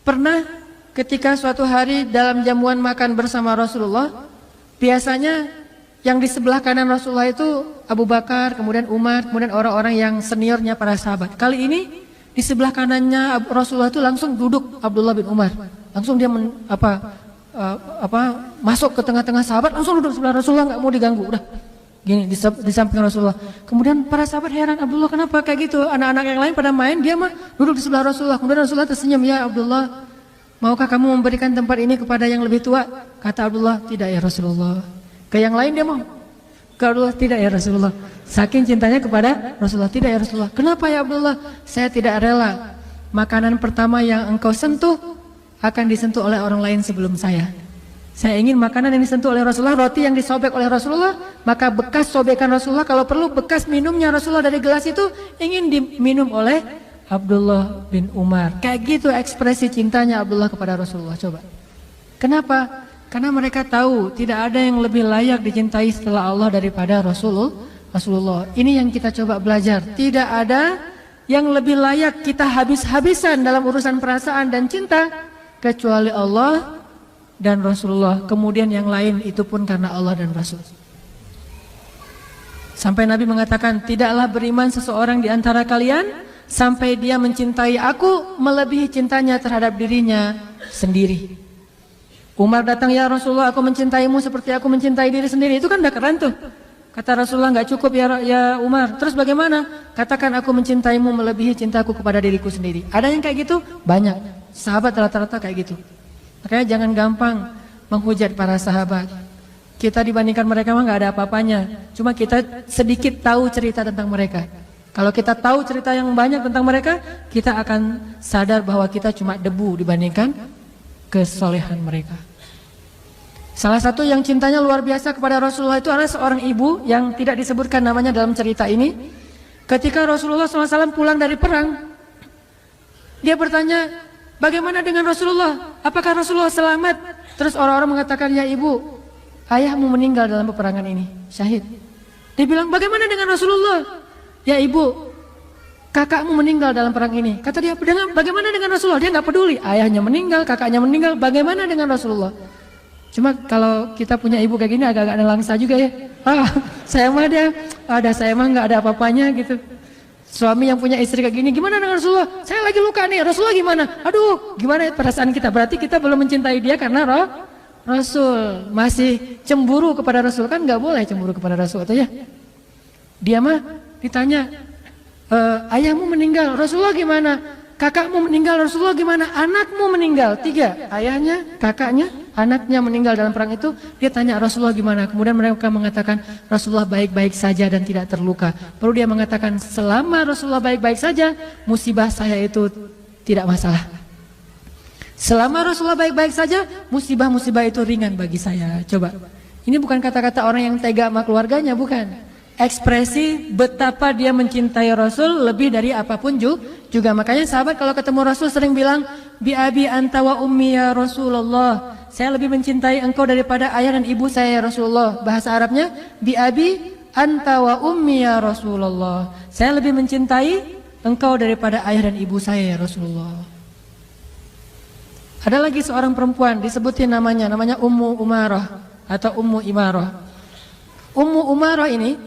S1: pernah ketika suatu hari dalam jamuan makan bersama Rasulullah, biasanya yang di sebelah kanan Rasulullah itu Abu Bakar, kemudian Umar, kemudian orang-orang yang seniornya para sahabat. Kali ini di sebelah kanannya Rasulullah itu langsung duduk Abdullah bin Umar. Langsung dia masuk ke tengah-tengah sahabat, langsung duduk sebelah Rasulullah, nggak mau diganggu. Udah gini di samping Rasulullah. Kemudian para sahabat heran, Abdullah kenapa kayak gitu? Anak-anak yang lain pada main, dia mah duduk di sebelah Rasulullah. Kemudian Rasulullah tersenyum, ya Abdullah, maukah kamu memberikan tempat ini kepada yang lebih tua? Kata Abdullah, tidak ya Rasulullah. Ke yang lain dia mau, ke Abdullah, tidak ya Rasulullah. Saking cintanya kepada Rasulullah, tidak ya Rasulullah. Kenapa ya Abdullah? Saya tidak rela makanan pertama yang engkau sentuh akan disentuh oleh orang lain sebelum saya. Saya ingin makanan yang disentuh oleh Rasulullah, roti yang disobek oleh Rasulullah, maka bekas sobekan Rasulullah, kalau perlu bekas minumnya Rasulullah dari gelas itu ingin diminum oleh Abdullah bin Umar. Kayak gitu ekspresi cintanya Abdullah kepada Rasulullah. Coba. Kenapa? Karena mereka tahu tidak ada yang lebih layak dicintai setelah Allah daripada Rasulullah. Ini yang kita coba belajar. Tidak ada yang lebih layak kita habis-habisan dalam urusan perasaan dan cinta kecuali Allah dan Rasulullah. Kemudian yang lain itu pun karena Allah dan Rasul. Sampai Nabi mengatakan, tidaklah beriman seseorang di antara kalian sampai dia mencintai aku melebihi cintanya terhadap dirinya sendiri. Umar datang, ya Rasulullah, aku mencintaimu seperti aku mencintai diri sendiri. Itu kan udah keren tuh. Kata Rasulullah, nggak cukup ya Umar. Terus bagaimana? Katakan aku mencintaimu melebihi cintaku kepada diriku sendiri. Ada yang kayak gitu? Banyak. Sahabat rata-rata kayak gitu. Makanya jangan gampang menghujat para sahabat. Kita dibandingkan mereka mah nggak ada apa-apanya. Cuma kita sedikit tahu cerita tentang mereka. Kalau kita tahu cerita yang banyak tentang mereka, kita akan sadar bahwa kita cuma debu dibandingkan kesolehan mereka. Salah satu yang cintanya luar biasa kepada Rasulullah itu adalah seorang ibu yang tidak disebutkan namanya dalam cerita ini. Ketika Rasulullah SAW pulang dari perang, dia bertanya, bagaimana dengan Rasulullah? Apakah Rasulullah selamat? Terus orang-orang mengatakan, ya ibu, ayahmu meninggal dalam peperangan ini, syahid. Dia bilang, bagaimana dengan Rasulullah? Ya ibu, kakakmu meninggal dalam perang ini. Kata dia, bagaimana dengan Rasulullah? Dia nggak peduli. Ayahnya meninggal, kakaknya meninggal. Bagaimana dengan Rasulullah? Cuma kalau kita punya ibu kayak gini agak-agak nelangsa juga ya. Saya mah saya mah nggak ada apa-apanya gitu. Suami yang punya istri kayak gini, gimana dengan Rasulullah? Saya lagi luka nih, Rasulullah gimana? Aduh, gimana perasaan kita? Berarti kita belum mencintai dia karena Rasul. Masih cemburu kepada Rasul, kan nggak boleh cemburu kepada Rasul atau ya? Dia mah ditanya, ayahmu meninggal, Rasulullah gimana? Kakakmu meninggal, Rasulullah gimana? Anakmu meninggal, 3, ayahnya, kakaknya, anaknya meninggal dalam perang itu. Dia tanya Rasulullah gimana? Kemudian mereka mengatakan Rasulullah baik-baik saja dan tidak terluka. Baru dia mengatakan selama Rasulullah baik-baik saja, musibah saya itu tidak masalah. Selama Rasulullah baik-baik saja, musibah-musibah itu ringan bagi saya. Coba, ini bukan kata-kata orang yang tega sama keluarganya, bukan. Ekspresi betapa dia mencintai Rasul lebih dari apapun juga. Makanya sahabat kalau ketemu Rasul sering bilang, bi abi anta wa ummi ya Rasulullah. Saya lebih mencintai engkau daripada ayah dan ibu saya ya Rasulullah. Bahasa Arabnya, bi abi anta wa ummi ya Rasulullah. Saya lebih mencintai engkau daripada ayah dan ibu saya ya Rasulullah. Ada lagi seorang perempuan disebutin namanya Ummu Umarah atau Ummu Imarah. Ummu Umarah ini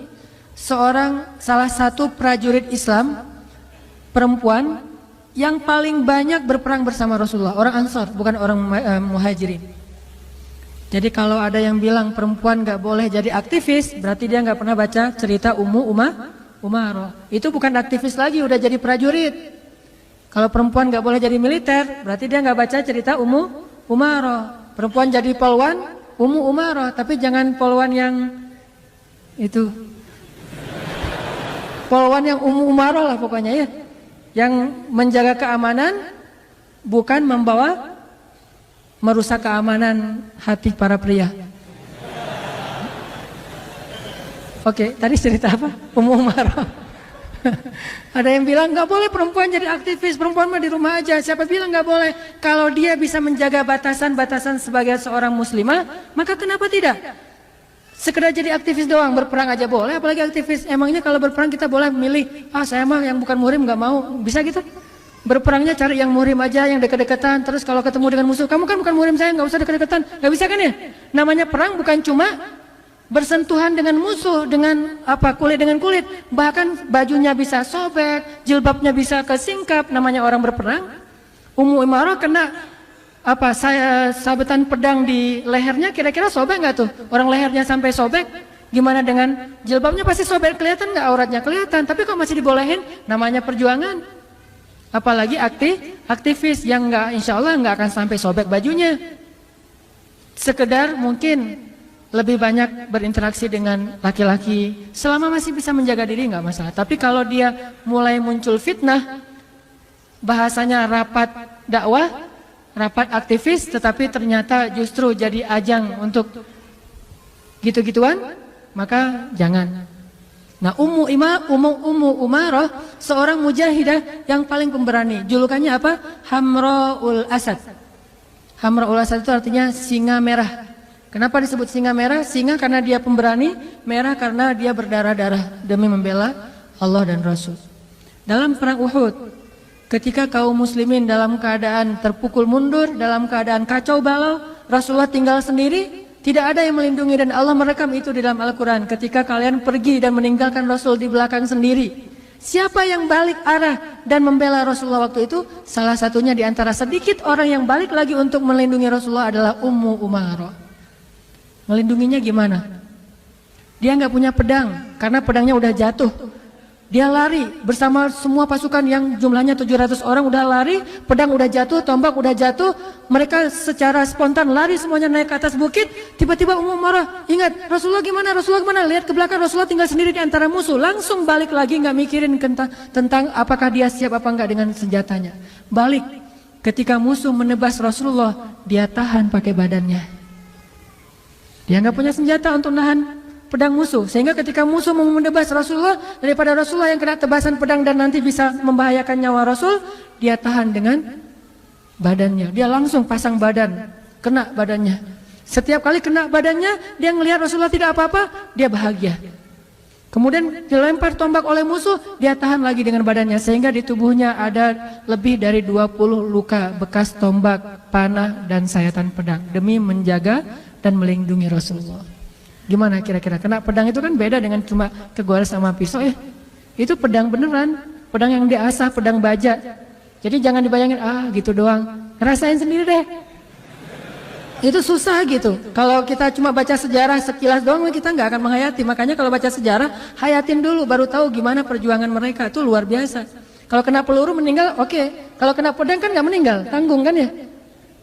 S1: salah satu prajurit Islam perempuan yang paling banyak berperang bersama Rasulullah, orang Ansar, bukan orang Muhajirin. Jadi kalau ada yang bilang perempuan gak boleh jadi aktivis, berarti dia gak pernah baca cerita Ummu Umarah. Itu bukan aktivis lagi, udah jadi prajurit. Kalau perempuan gak boleh jadi militer, berarti dia gak baca cerita Ummu Umarah. Perempuan jadi polwan, Ummu Umarah, tapi jangan polwan yang itu, polwan yang Ummu Umarah lah pokoknya ya, yang menjaga keamanan, bukan membawa merusak keamanan hati para pria. Oke, tadi cerita apa? Ummu Umarah. Ada yang bilang nggak boleh perempuan jadi aktivis, perempuan mah di rumah aja. Siapa bilang nggak boleh? Kalau dia bisa menjaga batasan-batasan sebagai seorang muslimah, maka kenapa tidak? Sekedar jadi aktivis doang, berperang aja boleh, apalagi aktivis. Emangnya kalau berperang kita boleh milih, saya mah yang bukan muhrim nggak mau, bisa gitu? Berperangnya cari yang muhrim aja, yang dekat-dekatan. Terus kalau ketemu dengan musuh, kamu kan bukan muhrim saya, nggak usah dekat-dekatan, nggak bisa kan ya? Namanya perang bukan cuma bersentuhan dengan musuh, dengan kulit dengan kulit, bahkan bajunya bisa sobek, jilbabnya bisa kesingkap, namanya orang berperang. Ummu Imarah kena saya sabetan pedang di lehernya, kira-kira sobek nggak tuh? Orang lehernya sampai sobek, gimana dengan jilbabnya? Pasti sobek, kelihatan nggak auratnya? Kelihatan, tapi kok masih dibolehin? Namanya perjuangan. Apalagi aktivis yang nggak, insya Allah nggak akan sampai sobek bajunya. Sekedar mungkin lebih banyak berinteraksi dengan laki-laki, selama masih bisa menjaga diri nggak masalah. Tapi kalau dia mulai muncul fitnah, bahasanya rapat dakwah, rapat aktivis, tetapi ternyata justru jadi ajang untuk gitu-gituan, maka jangan. Nah, Ummu Umarah seorang mujahidah yang paling pemberani. Julukannya apa? Hamraul Asad. Hamraul Asad itu artinya singa merah. Kenapa disebut singa merah? Singa karena dia pemberani, merah karena dia berdarah-darah demi membela Allah dan Rasul. Dalam perang Uhud, ketika kaum muslimin dalam keadaan terpukul mundur, dalam keadaan kacau balau, Rasulullah tinggal sendiri, tidak ada yang melindungi, dan Allah merekam itu di dalam Al-Quran. Ketika kalian pergi dan meninggalkan Rasul di belakang sendiri, siapa yang balik arah dan membela Rasulullah waktu itu? Salah satunya di antara sedikit orang yang balik lagi untuk melindungi Rasulullah adalah Ummu Umarah. Melindunginya gimana? Dia nggak punya pedang karena pedangnya udah jatuh. Dia lari bersama semua pasukan yang jumlahnya 700 orang, udah lari, pedang udah jatuh, tombak udah jatuh. Mereka secara spontan lari semuanya naik ke atas bukit. Tiba-tiba Ummu Umarah ingat, Rasulullah gimana? Rasulullah gimana? Lihat ke belakang, Rasulullah tinggal sendiri di antara musuh. Langsung balik lagi, nggak mikirin tentang apakah dia siap apa enggak dengan senjatanya. Balik. Ketika musuh menebas Rasulullah, dia tahan pakai badannya. Dia nggak punya senjata untuk nahan pedang musuh, sehingga ketika musuh mau menebas Rasulullah, daripada Rasulullah yang kena tebasan pedang dan nanti bisa membahayakan nyawa Rasul, dia tahan dengan badannya. Dia langsung pasang badan, kena badannya. Setiap kali kena badannya, dia ngelihat Rasulullah tidak apa-apa, dia bahagia. Kemudian dilempar tombak oleh musuh, dia tahan lagi dengan badannya, sehingga di tubuhnya ada lebih dari 20 luka bekas tombak, panah, dan sayatan pedang demi menjaga dan melindungi Rasulullah. Gimana kira-kira? Kena pedang itu kan beda dengan cuma kegores sama pisau ya. Itu pedang beneran, pedang yang diasah, pedang baja. Jadi jangan dibayangin gitu doang. Rasain sendiri deh. Itu susah gitu. Kalau kita cuma baca sejarah sekilas doang kita nggak akan menghayati. Makanya kalau baca sejarah hayatin dulu baru tahu gimana perjuangan mereka. Itu luar biasa. Kalau kena peluru meninggal oke. Kalau kena pedang kan nggak meninggal, tanggung kan ya.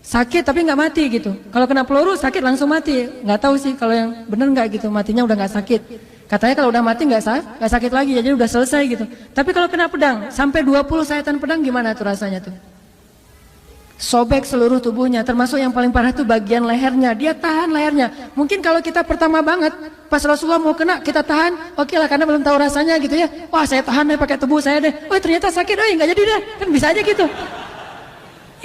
S1: Sakit tapi nggak mati gitu. Kalau kena peluru sakit langsung mati. Nggak tahu sih kalau yang benar nggak gitu, matinya udah nggak sakit. Katanya kalau udah mati nggak sakit lagi, jadi udah selesai gitu. Tapi kalau kena pedang sampai 20 sayatan pedang gimana tuh rasanya tuh? Sobek seluruh tubuhnya, termasuk yang paling parah itu bagian lehernya. Dia tahan lehernya. Mungkin kalau kita pertama banget, pas Rasulullah mau kena, kita tahan, oke lah karena belum tahu rasanya gitu ya. Wah saya tahan deh pakai tubuh saya deh. Oh ternyata sakit, oh nggak jadi deh. Kan bisa aja gitu.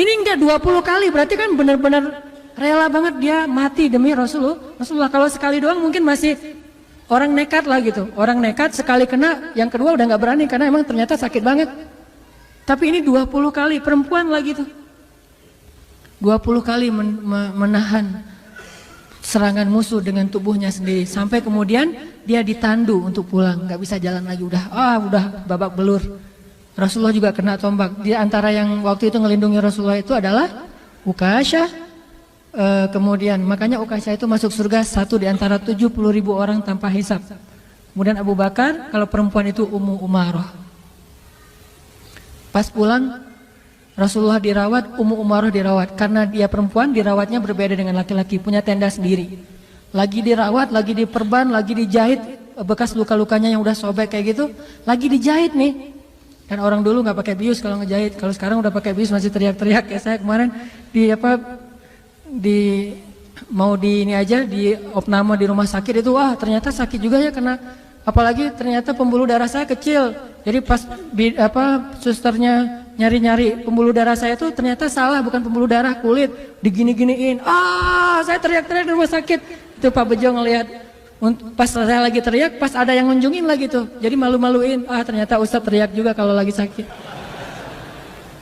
S1: Ini enggak 20 kali, berarti kan benar-benar rela banget dia mati demi Rasulullah. Kalau sekali doang mungkin masih orang nekat lah gitu. Orang nekat sekali kena, yang kedua udah nggak berani karena emang ternyata sakit banget. Tapi ini 20 kali, perempuan lagi tuh. 20 kali menahan serangan musuh dengan tubuhnya sendiri sampai kemudian dia ditandu untuk pulang, nggak bisa jalan lagi, udah babak belur. Rasulullah juga kena tombak. Di antara yang waktu itu ngelindungi Rasulullah itu adalah Ukasyah. Kemudian makanya Ukasyah itu masuk surga satu di antara 70.000 orang tanpa hisab. Kemudian Abu Bakar, kalau perempuan itu Ummu Umarah. Pas pulang Rasulullah dirawat, Ummu Umarah dirawat. Karena dia perempuan, dirawatnya berbeda dengan laki-laki, punya tenda sendiri. Lagi dirawat, lagi diperban, lagi dijahit, bekas luka-lukanya yang udah sobek kayak gitu, lagi dijahit nih. Kan orang dulu nggak pakai bius kalau ngejahit, kalau sekarang udah pakai bius masih teriak-teriak. Kayak saya kemarin mau di ini aja di opname di rumah sakit itu, wah ternyata sakit juga ya kena. Apalagi ternyata pembuluh darah saya kecil. Jadi pas susternya nyari-nyari pembuluh darah saya itu ternyata salah, bukan pembuluh darah, kulit, digini-giniin. Saya teriak-teriak di rumah sakit. Itu Pak Bejo ngelihat. Pas saya lagi teriak, pas ada yang ngunjungin lagi tuh. Jadi malu-maluin. Ternyata Ustadz teriak juga kalau lagi sakit.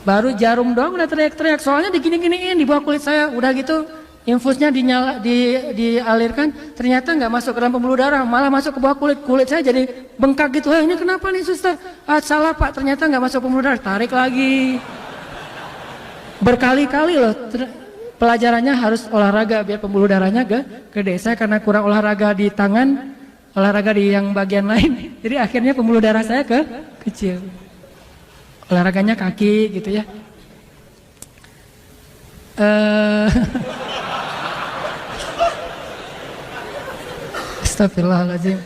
S1: Baru jarum doang udah teriak-teriak. Soalnya digini-giniin di bawah kulit saya. Udah gitu infusnya dialirkan, ternyata nggak masuk ke dalam pembuluh darah, malah masuk ke bawah kulit saya jadi bengkak gitu. Ini kenapa nih suster? Salah Pak, ternyata nggak masuk pembuluh darah. Tarik lagi. Berkali-kali loh. Pelajarannya harus olahraga biar pembuluh darahnya gede. Saya karena kurang olahraga di tangan, olahraga di yang bagian lain, jadi akhirnya pembuluh darah saya kecil. Olahraganya kaki gitu ya. Astagfirullahaladzim.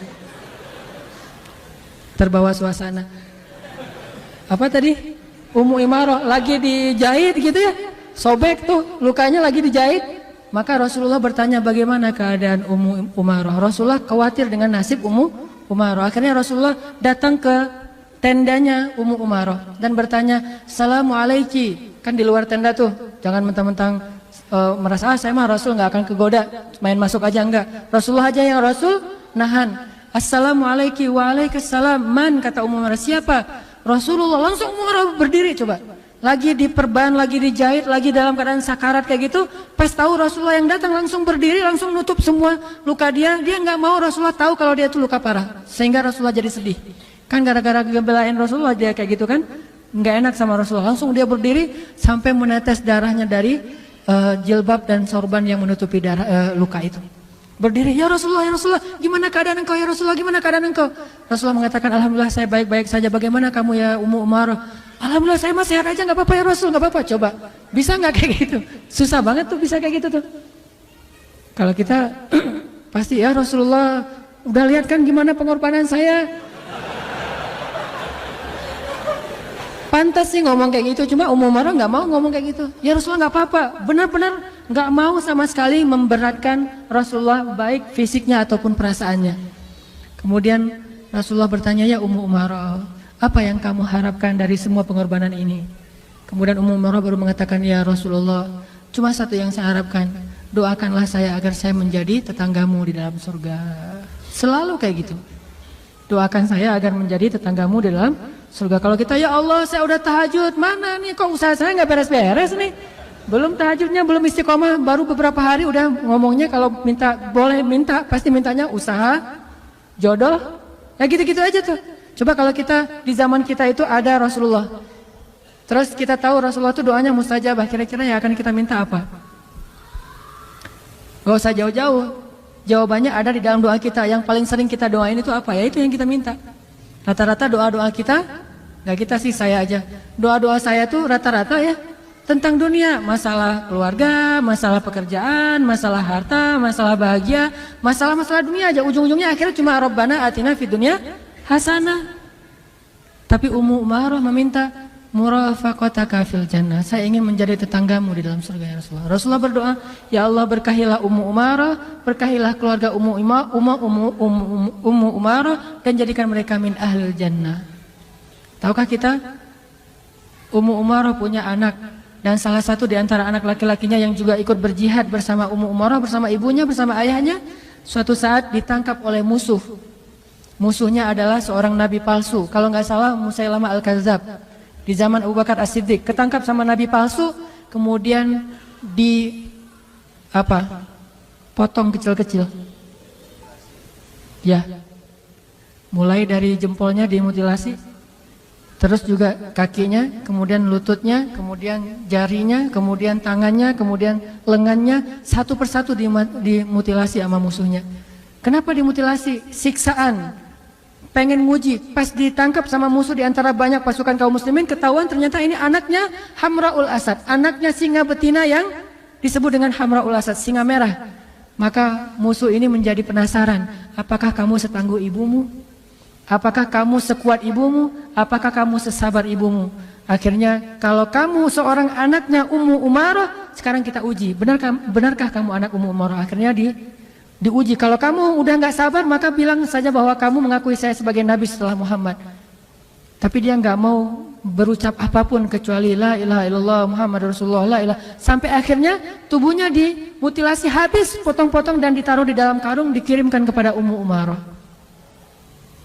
S1: Terbawa suasana. Apa tadi? Ummu Umarah lagi dijahit gitu ya. Sobek tuh lukanya lagi dijahit. Maka Rasulullah bertanya bagaimana keadaan Ummu Umarah. Rasulullah khawatir dengan nasib Ummu Umarah. Akhirnya Rasulullah datang ke tendanya Ummu Umarah dan bertanya, "Assalamualaikum." Kan di luar tenda tuh. Jangan mentang-mentang merasa saya mah Rasul nggak akan kegoda, main masuk aja enggak. Rasulullah aja yang Rasul nahan. Assalamualaikum. Waalaikumsalam. Man, kata Ummu Umarah, siapa? Rasulullah. Langsung Ummu Umarah berdiri coba. Lagi diperban, lagi dijahit, lagi dalam keadaan sakarat kayak gitu. Pas tahu Rasulullah yang datang langsung berdiri, langsung nutup semua luka dia. Dia nggak mau Rasulullah tahu kalau dia itu luka parah. Sehingga Rasulullah jadi sedih. Kan gara-gara ngebelain Rasulullah dia kayak gitu kan. Nggak enak sama Rasulullah. Langsung dia berdiri sampai menetes darahnya dari jilbab dan sorban yang menutupi luka itu. Berdiri, ya Rasulullah, gimana keadaan engkau ya Rasulullah, gimana keadaan engkau? Rasulullah mengatakan, alhamdulillah saya baik-baik saja. Bagaimana kamu ya Ummu Umarah? Alhamdulillah saya masih sehat aja, nggak apa-apa ya Rasul, nggak apa-apa. Coba, bisa nggak kayak gitu? Susah banget tuh bisa kayak gitu tuh. Kalau kita pasti ya Rasulullah, udah lihat kan gimana pengorbanan saya. Pantas sih ngomong kayak gitu, cuma Ummu Umarah nggak mau ngomong kayak gitu. Ya Rasulullah nggak apa-apa, benar-benar nggak mau sama sekali memberatkan Rasulullah baik fisiknya ataupun perasaannya. Kemudian Rasulullah bertanya, ya Ummu Umarah, apa yang kamu harapkan dari semua pengorbanan ini? Kemudian Ummu Umarah baru mengatakan, ya Rasulullah, cuma satu yang saya harapkan, doakanlah saya agar saya menjadi tetanggamu di dalam surga. Selalu kayak gitu. Doakan saya agar menjadi tetanggamu di dalam surga. Kalau kita, ya Allah saya udah tahajud, mana nih kok usaha saya nggak beres-beres nih. Belum tahajudnya, belum istiqomah, baru beberapa hari udah ngomongnya kalau minta, boleh minta, pasti mintanya usaha, jodoh, ya gitu-gitu aja tuh. Coba kalau kita, di zaman kita itu ada Rasulullah. Terus kita tahu Rasulullah itu doanya mustajabah, kira-kira yang akan kita minta apa? Gak usah jauh-jauh. Jawabannya ada di dalam doa kita. Yang paling sering kita doain itu apa? Ya itu yang kita minta. Rata-rata doa-doa kita, gak kita sih, saya aja. Doa-doa saya tuh rata-rata ya tentang dunia. Masalah keluarga, masalah pekerjaan, masalah harta, masalah bahagia, masalah-masalah dunia aja. Ujung-ujungnya akhirnya cuma Rabbana atina fid dunya hasanah. Tapi Ummu Umarah meminta murafaqataka fil jannah. Saya ingin menjadi tetanggamu di dalam surga ya Rasulullah. Rasulullah berdoa, ya Allah berkahilah Ummu Umarah, berkahilah keluarga Ummu Umarah dan jadikan mereka min ahlil jannah. Tahukah kita Ummu Umarah punya anak, dan salah satu di antara anak laki-lakinya yang juga ikut berjihad bersama Ummu Umarah, bersama ibunya, bersama ayahnya, suatu saat ditangkap oleh musuh. Musuhnya adalah seorang nabi palsu. Kalau nggak salah Musailamah Al-Kadzab. Di zaman Abu Bakar As-Siddiq ketangkap sama nabi palsu, kemudian potong kecil-kecil. Ya. Mulai dari jempolnya dimutilasi, terus juga kakinya, kemudian lututnya, kemudian jarinya, kemudian tangannya, kemudian lengannya, satu persatu dimutilasi sama musuhnya. Kenapa dimutilasi? Siksaan. Pengen nguji, pas ditangkap sama musuh di antara banyak pasukan kaum muslimin, ketahuan ternyata ini anaknya Hamraul Asad, anaknya singa betina yang disebut dengan Hamraul Asad, singa merah. Maka musuh ini menjadi penasaran, apakah kamu setangguh ibumu? Apakah kamu sekuat ibumu? Apakah kamu sesabar ibumu? Akhirnya kalau kamu seorang anaknya Ummu Umarah, sekarang kita uji, benarkah kamu anak Ummu Umarah? Akhirnya diuji. Kalau kamu udah nggak sabar, maka bilang saja bahwa kamu mengakui saya sebagai nabi setelah Muhammad. Tapi dia nggak mau berucap apapun kecuali la ilaha illallah Muhammad Rasulullah, la ilaha. Sampai akhirnya tubuhnya dimutilasi habis, potong-potong dan ditaruh di dalam karung, dikirimkan kepada Ummu Umarah.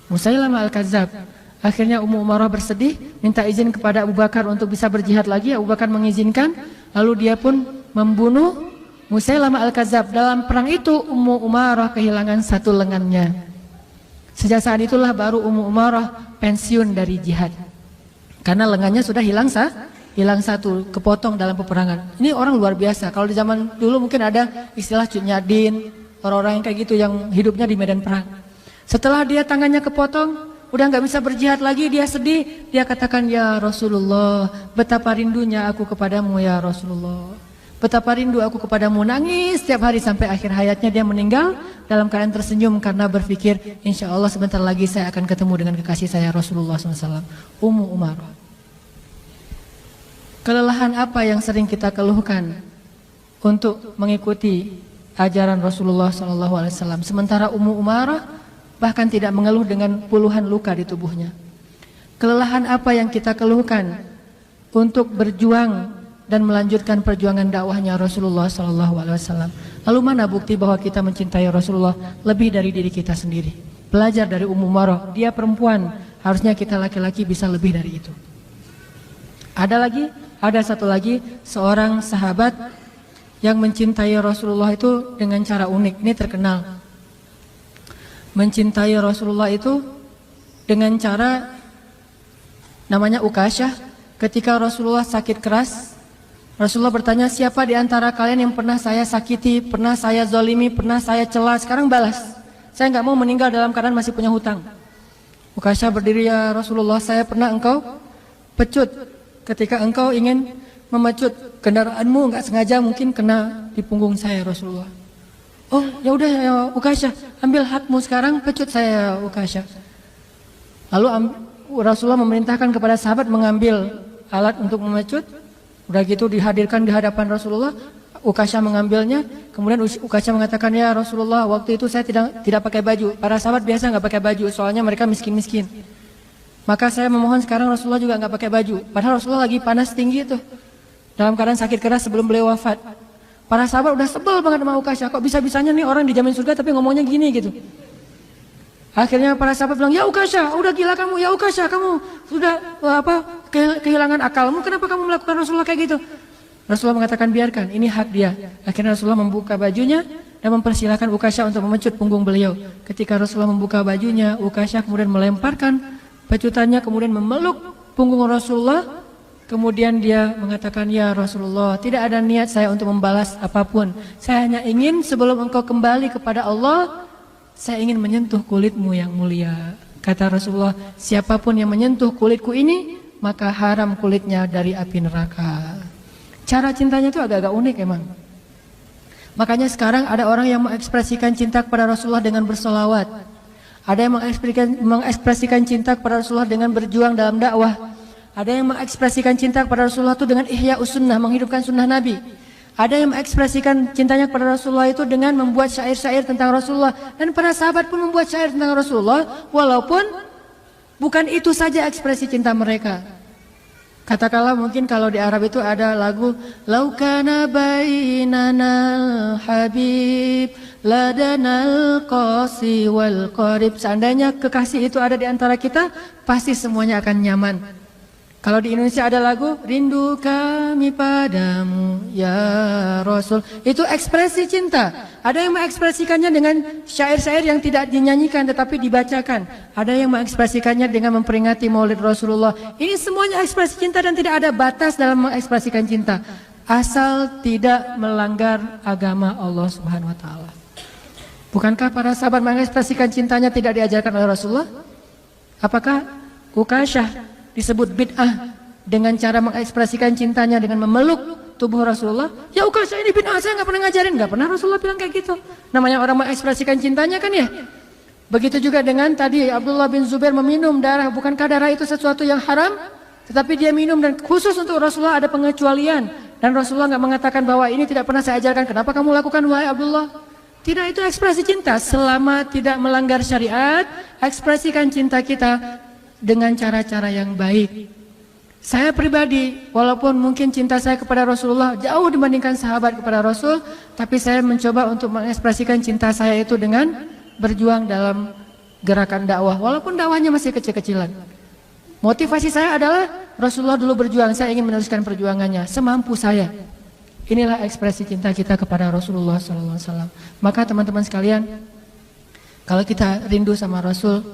S1: Musailamah Al-Kadzab. Akhirnya Ummu Umarah bersedih, minta izin kepada Abu Bakar untuk bisa berjihad lagi. Abu Bakar mengizinkan, lalu dia pun membunuh Musailamah Al-Kadzab. Dalam perang itu Ummu Umarah kehilangan satu lengannya. Sejak saat itulah baru Ummu Umarah pensiun dari jihad, karena lengannya sudah hilang satu, kepotong dalam peperangan. Ini orang luar biasa. Kalau di zaman dulu mungkin ada istilah cunyadin, orang-orang yang kayak gitu yang hidupnya di medan perang. Setelah dia tangannya kepotong, udah nggak bisa berjihad lagi, dia sedih. Dia katakan, ya Rasulullah, betapa rindunya aku kepadamu ya Rasulullah. Betapa rindu aku kepadamu, nangis setiap hari sampai akhir hayatnya. Dia meninggal dalam keadaan tersenyum karena berpikir, insya Allah sebentar lagi saya akan ketemu dengan kekasih saya Rasulullah SAW. Ummu Umarah. Kelelahan apa yang sering kita keluhkan untuk mengikuti ajaran Rasulullah SAW, sementara Ummu Umarah bahkan tidak mengeluh dengan puluhan luka di tubuhnya? Kelelahan apa yang kita keluhkan untuk berjuang dan melanjutkan perjuangan dakwahnya Rasulullah SAW? Lalu mana bukti bahwa kita mencintai Rasulullah lebih dari diri kita sendiri? Belajar dari Ummu Umarah, dia perempuan, harusnya kita laki-laki bisa lebih dari itu. Ada satu lagi, seorang sahabat yang mencintai Rasulullah itu dengan cara unik. Ini terkenal. Mencintai Rasulullah itu dengan cara namanya Ukasyah. Ketika Rasulullah sakit keras, Rasulullah bertanya, siapa di antara kalian yang pernah saya sakiti, pernah saya zalimi, pernah saya cela, sekarang balas. Saya nggak mau meninggal dalam keadaan masih punya hutang. Ukasyah berdiri, ya Rasulullah, saya pernah engkau pecut ketika engkau ingin memecut kendaraanmu, nggak sengaja mungkin kena di punggung saya Rasulullah. Oh ya udah ya Ukasyah, ambil hakmu sekarang, pecut saya Ukasyah. Lalu Rasulullah memerintahkan kepada sahabat mengambil alat untuk memecut. Udah gitu dihadirkan di hadapan Rasulullah, Ukasyah mengambilnya. Kemudian Ukasyah mengatakan, ya Rasulullah, waktu itu saya tidak pakai baju. Para sahabat biasa nggak pakai baju, soalnya mereka miskin-miskin. Maka saya memohon sekarang Rasulullah juga nggak pakai baju. Padahal Rasulullah lagi panas tinggi tuh, dalam keadaan sakit keras sebelum beliau wafat. Para sahabat udah sebel banget sama Ukasyah, kok bisa-bisanya nih orang dijamin surga tapi ngomongnya gini gitu. Akhirnya para sahabat bilang, ya Ukasyah, udah gila kamu, ya Ukasyah, kamu sudah kehilangan akalmu, kenapa kamu melakukan Rasulullah kayak gitu? Rasulullah mengatakan, biarkan, ini hak dia. Akhirnya Rasulullah membuka bajunya dan mempersilahkan Ukasyah untuk memecut punggung beliau. Ketika Rasulullah membuka bajunya, Ukasyah kemudian melemparkan pecutannya, kemudian memeluk punggung Rasulullah. Kemudian dia mengatakan, ya Rasulullah, tidak ada niat saya untuk membalas apapun. Saya hanya ingin sebelum engkau kembali kepada Allah, saya ingin menyentuh kulitmu yang mulia. Kata Rasulullah, siapapun yang menyentuh kulitku ini, maka haram kulitnya dari api neraka. Cara cintanya itu agak-agak unik emang. Makanya sekarang ada orang yang mengekspresikan cinta kepada Rasulullah dengan bersolawat. Ada yang mengekspresikan cinta kepada Rasulullah dengan berjuang dalam dakwah. Ada yang mengekspresikan cinta kepada Rasulullah itu dengan ihya sunnah, menghidupkan sunnah Nabi. Ada yang mengekspresikan cintanya kepada Rasulullah itu dengan membuat syair-syair tentang Rasulullah. Dan para sahabat pun membuat syair tentang Rasulullah, walaupun bukan itu saja ekspresi cinta mereka. Katakanlah mungkin kalau di Arab itu ada lagu Laukana bainanal habib ladanal qasi wal qarib. Seandainya kekasih itu ada di antara kita, pasti semuanya akan nyaman. Kalau di Indonesia ada lagu Rindu kami padamu ya Rasul, itu ekspresi cinta. Ada yang mengekspresikannya dengan syair-syair yang tidak dinyanyikan tetapi dibacakan. Ada yang mengekspresikannya dengan memperingati Maulid Rasulullah. Ini semuanya ekspresi cinta dan tidak ada batas dalam mengekspresikan cinta, asal tidak melanggar agama Allah Subhanahu wa taala. Bukankah para sahabat mengekspresikan cintanya tidak diajarkan oleh Rasulullah? Apakah Ukasyah disebut bid'ah dengan cara mengekspresikan cintanya dengan memeluk tubuh Rasulullah? Ya Ukasyah ini bid'ah, saya nggak pernah ngajarin, nggak pernah Rasulullah bilang kayak gitu. Namanya orang mengekspresikan cintanya kan ya. Begitu juga dengan tadi Abdullah bin Zubair meminum darah. Bukankah darah itu sesuatu yang haram? Tetapi dia minum dan khusus untuk Rasulullah ada pengecualian. Dan Rasulullah nggak mengatakan bahwa ini tidak pernah saya ajarkan. Kenapa kamu lakukan wahai Abdullah? Tidak, itu ekspresi cinta. Selama tidak melanggar syariat, ekspresikan cinta kita dengan cara-cara yang baik. Saya pribadi, walaupun mungkin cinta saya kepada Rasulullah jauh dibandingkan sahabat kepada Rasul, tapi saya mencoba untuk mengekspresikan cinta saya itu dengan berjuang dalam gerakan dakwah, walaupun dakwahnya masih kecil-kecilan. Motivasi saya adalah Rasulullah dulu berjuang, saya ingin meneruskan perjuangannya semampu saya. Inilah ekspresi cinta kita kepada Rasulullah SAW. Maka teman-teman sekalian, kalau kita rindu sama Rasul,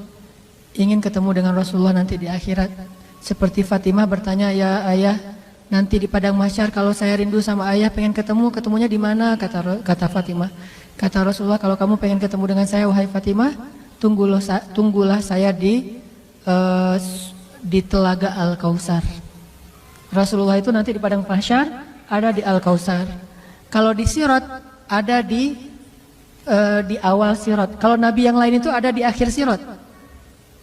S1: ingin ketemu dengan Rasulullah nanti di akhirat, seperti Fatimah bertanya, ya ayah, nanti di padang mahsyar kalau saya rindu sama ayah pengen ketemu, ketemunya di mana? Kata Fatimah. Kata Rasulullah, kalau kamu pengen ketemu dengan saya wahai Fatimah, tunggulah saya di Telaga Al-Kautsar. Rasulullah itu nanti di padang mahsyar ada di Al-Kautsar. Kalau di Sirat ada di awal Sirat. Kalau nabi yang lain itu ada di akhir Sirat.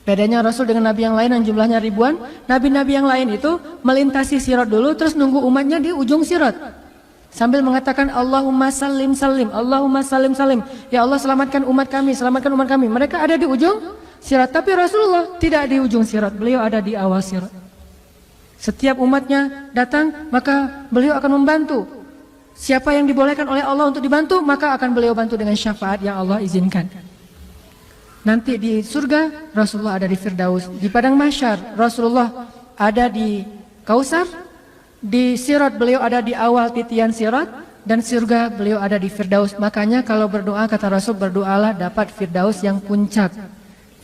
S1: Bedanya Rasul dengan Nabi yang lain yang jumlahnya ribuan, Nabi-Nabi yang lain itu melintasi sirat dulu, terus nunggu umatnya di ujung sirat. Sambil mengatakan Allahumma salim salim, Allahumma salim salim. Ya Allah selamatkan umat kami, selamatkan umat kami. Mereka ada di ujung sirat, tapi Rasulullah tidak di ujung sirat, beliau ada di awal sirat. Setiap umatnya datang, maka beliau akan membantu. Siapa yang dibolehkan oleh Allah untuk dibantu, maka akan beliau bantu dengan syafaat yang Allah izinkan. Nanti di surga Rasulullah ada di Firdaus, di padang mahsyar Rasulullah ada di Kautsar, di Sirat beliau ada di awal titian Sirat, dan surga beliau ada di Firdaus. Makanya kalau berdoa kata Rasul, berdoalah dapat Firdaus yang puncak,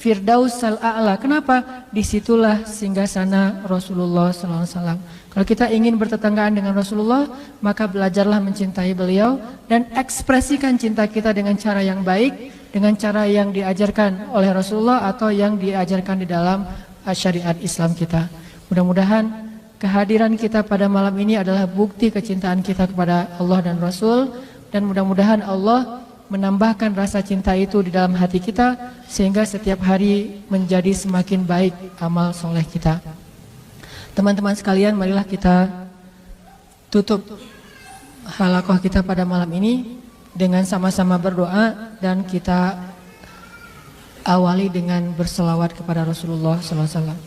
S1: Firdaus al-A'la. Kenapa? Disitulah singgasana Rasulullah SAW. Kalau kita ingin bertetanggaan dengan Rasulullah, maka belajarlah mencintai beliau dan ekspresikan cinta kita dengan cara yang baik, dengan cara yang diajarkan oleh Rasulullah atau yang diajarkan di dalam syariat Islam kita. Mudah-mudahan kehadiran kita pada malam ini adalah bukti kecintaan kita kepada Allah dan Rasul, dan mudah-mudahan Allah menambahkan rasa cinta itu di dalam hati kita sehingga setiap hari menjadi semakin baik amal soleh kita. Teman-teman sekalian, marilah kita tutup halaqah kita pada malam ini dengan sama-sama berdoa, dan kita awali dengan berselawat kepada Rasulullah SAW.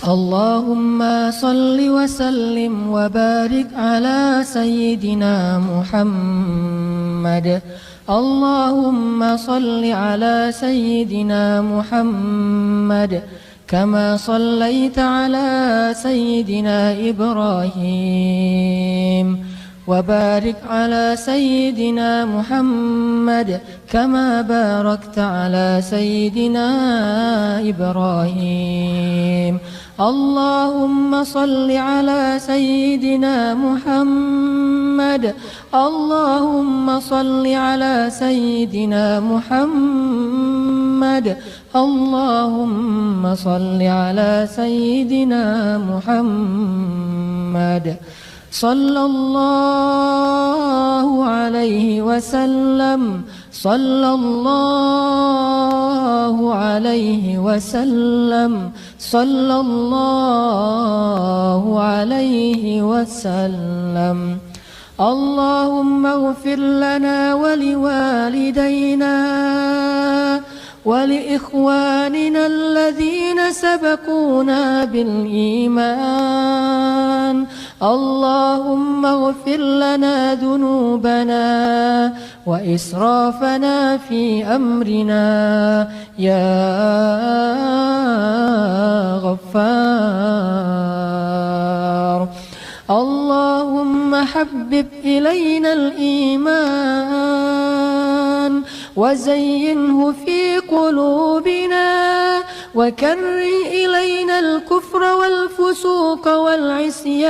S1: Allahumma salli wa sallim wa barik ala sayyidina Muhammad. Allahumma salli ala sayyidina Muhammad kama sallaita ala sayyidina Ibrahim. وبارك على سيدنا محمد كما باركت على سيدنا إبراهيم اللهم صل على سيدنا محمد اللهم صل على سيدنا محمد اللهم صل على سيدنا محمد صلى الله عليه وسلم صلى الله عليه وسلم صلى الله عليه وسلم اللهم اغفر لنا ولوالدينا ولإخواننا الذين سبقونا بالإيمان اللهم اغفر لنا ذنوبنا وإسرافنا في أمرنا يا غفار اللهم حبب إلينا الإيمان وزينه في قلوبنا وكره إلينا الكفر والفسوق والعصيان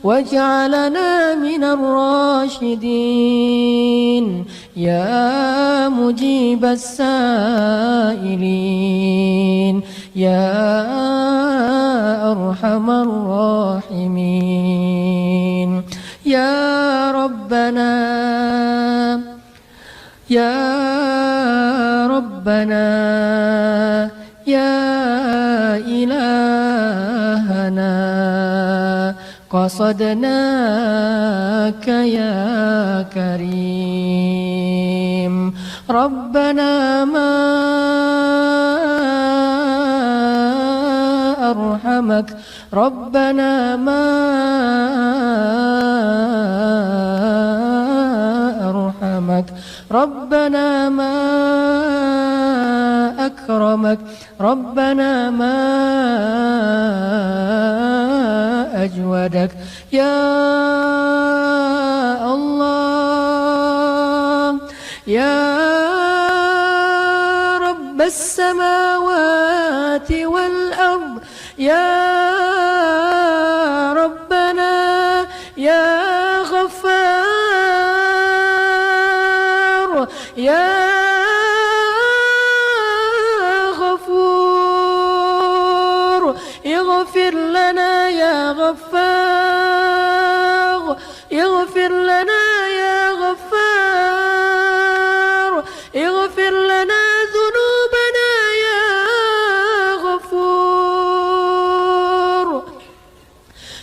S1: واجعلنا من الراشدين يا مجيب السائلين يا أرحم الراحمين يا ربنا يا ربنا يا إلهنا قصدناك يا كريم ربنا ما أرحمك ربنا ما أرحمك ربنا ما أكرمك ربنا ما أجودك يا الله يا رب السماوات والأرض يا ربنا يا غفار يا غفور اغفر لنا يا غفار اغفر لنا يا غفار اغفر لنا ذنوبنا يا غفور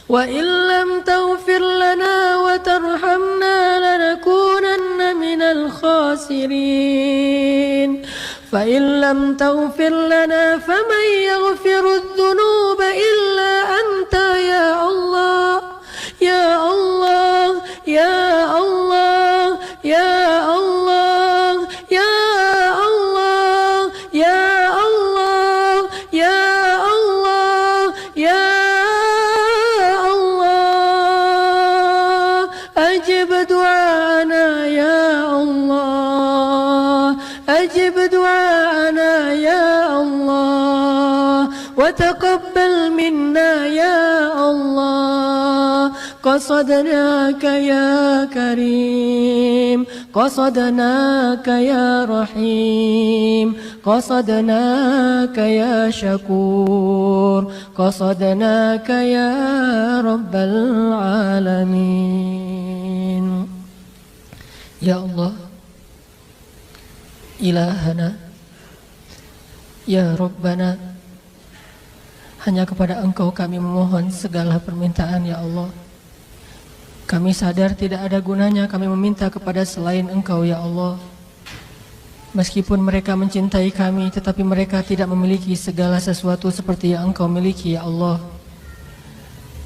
S1: وإن لم تغفر لنا وترحمنا لنكونن من الخاسرين فإن لم تغفر لنا فمن يغفر الذنوب إلا أنت يا الله يا الله يا الله يا الله يا الله يا الله يا الله يا الله أجب دعانا يا الله أجب دعانا يا الله وتقبل منا يا الله قصدناك يا كريم قصدناك يا رحيم قصدناك يا شكور قصدناك يا رب العالمين يا الله إلهنا ya Rabbana, hanya kepada Engkau kami memohon segala permintaan ya Allah. Kami sadar tidak ada gunanya kami meminta kepada selain Engkau ya Allah. Meskipun mereka mencintai kami, tetapi mereka tidak memiliki segala sesuatu seperti yang Engkau miliki ya Allah.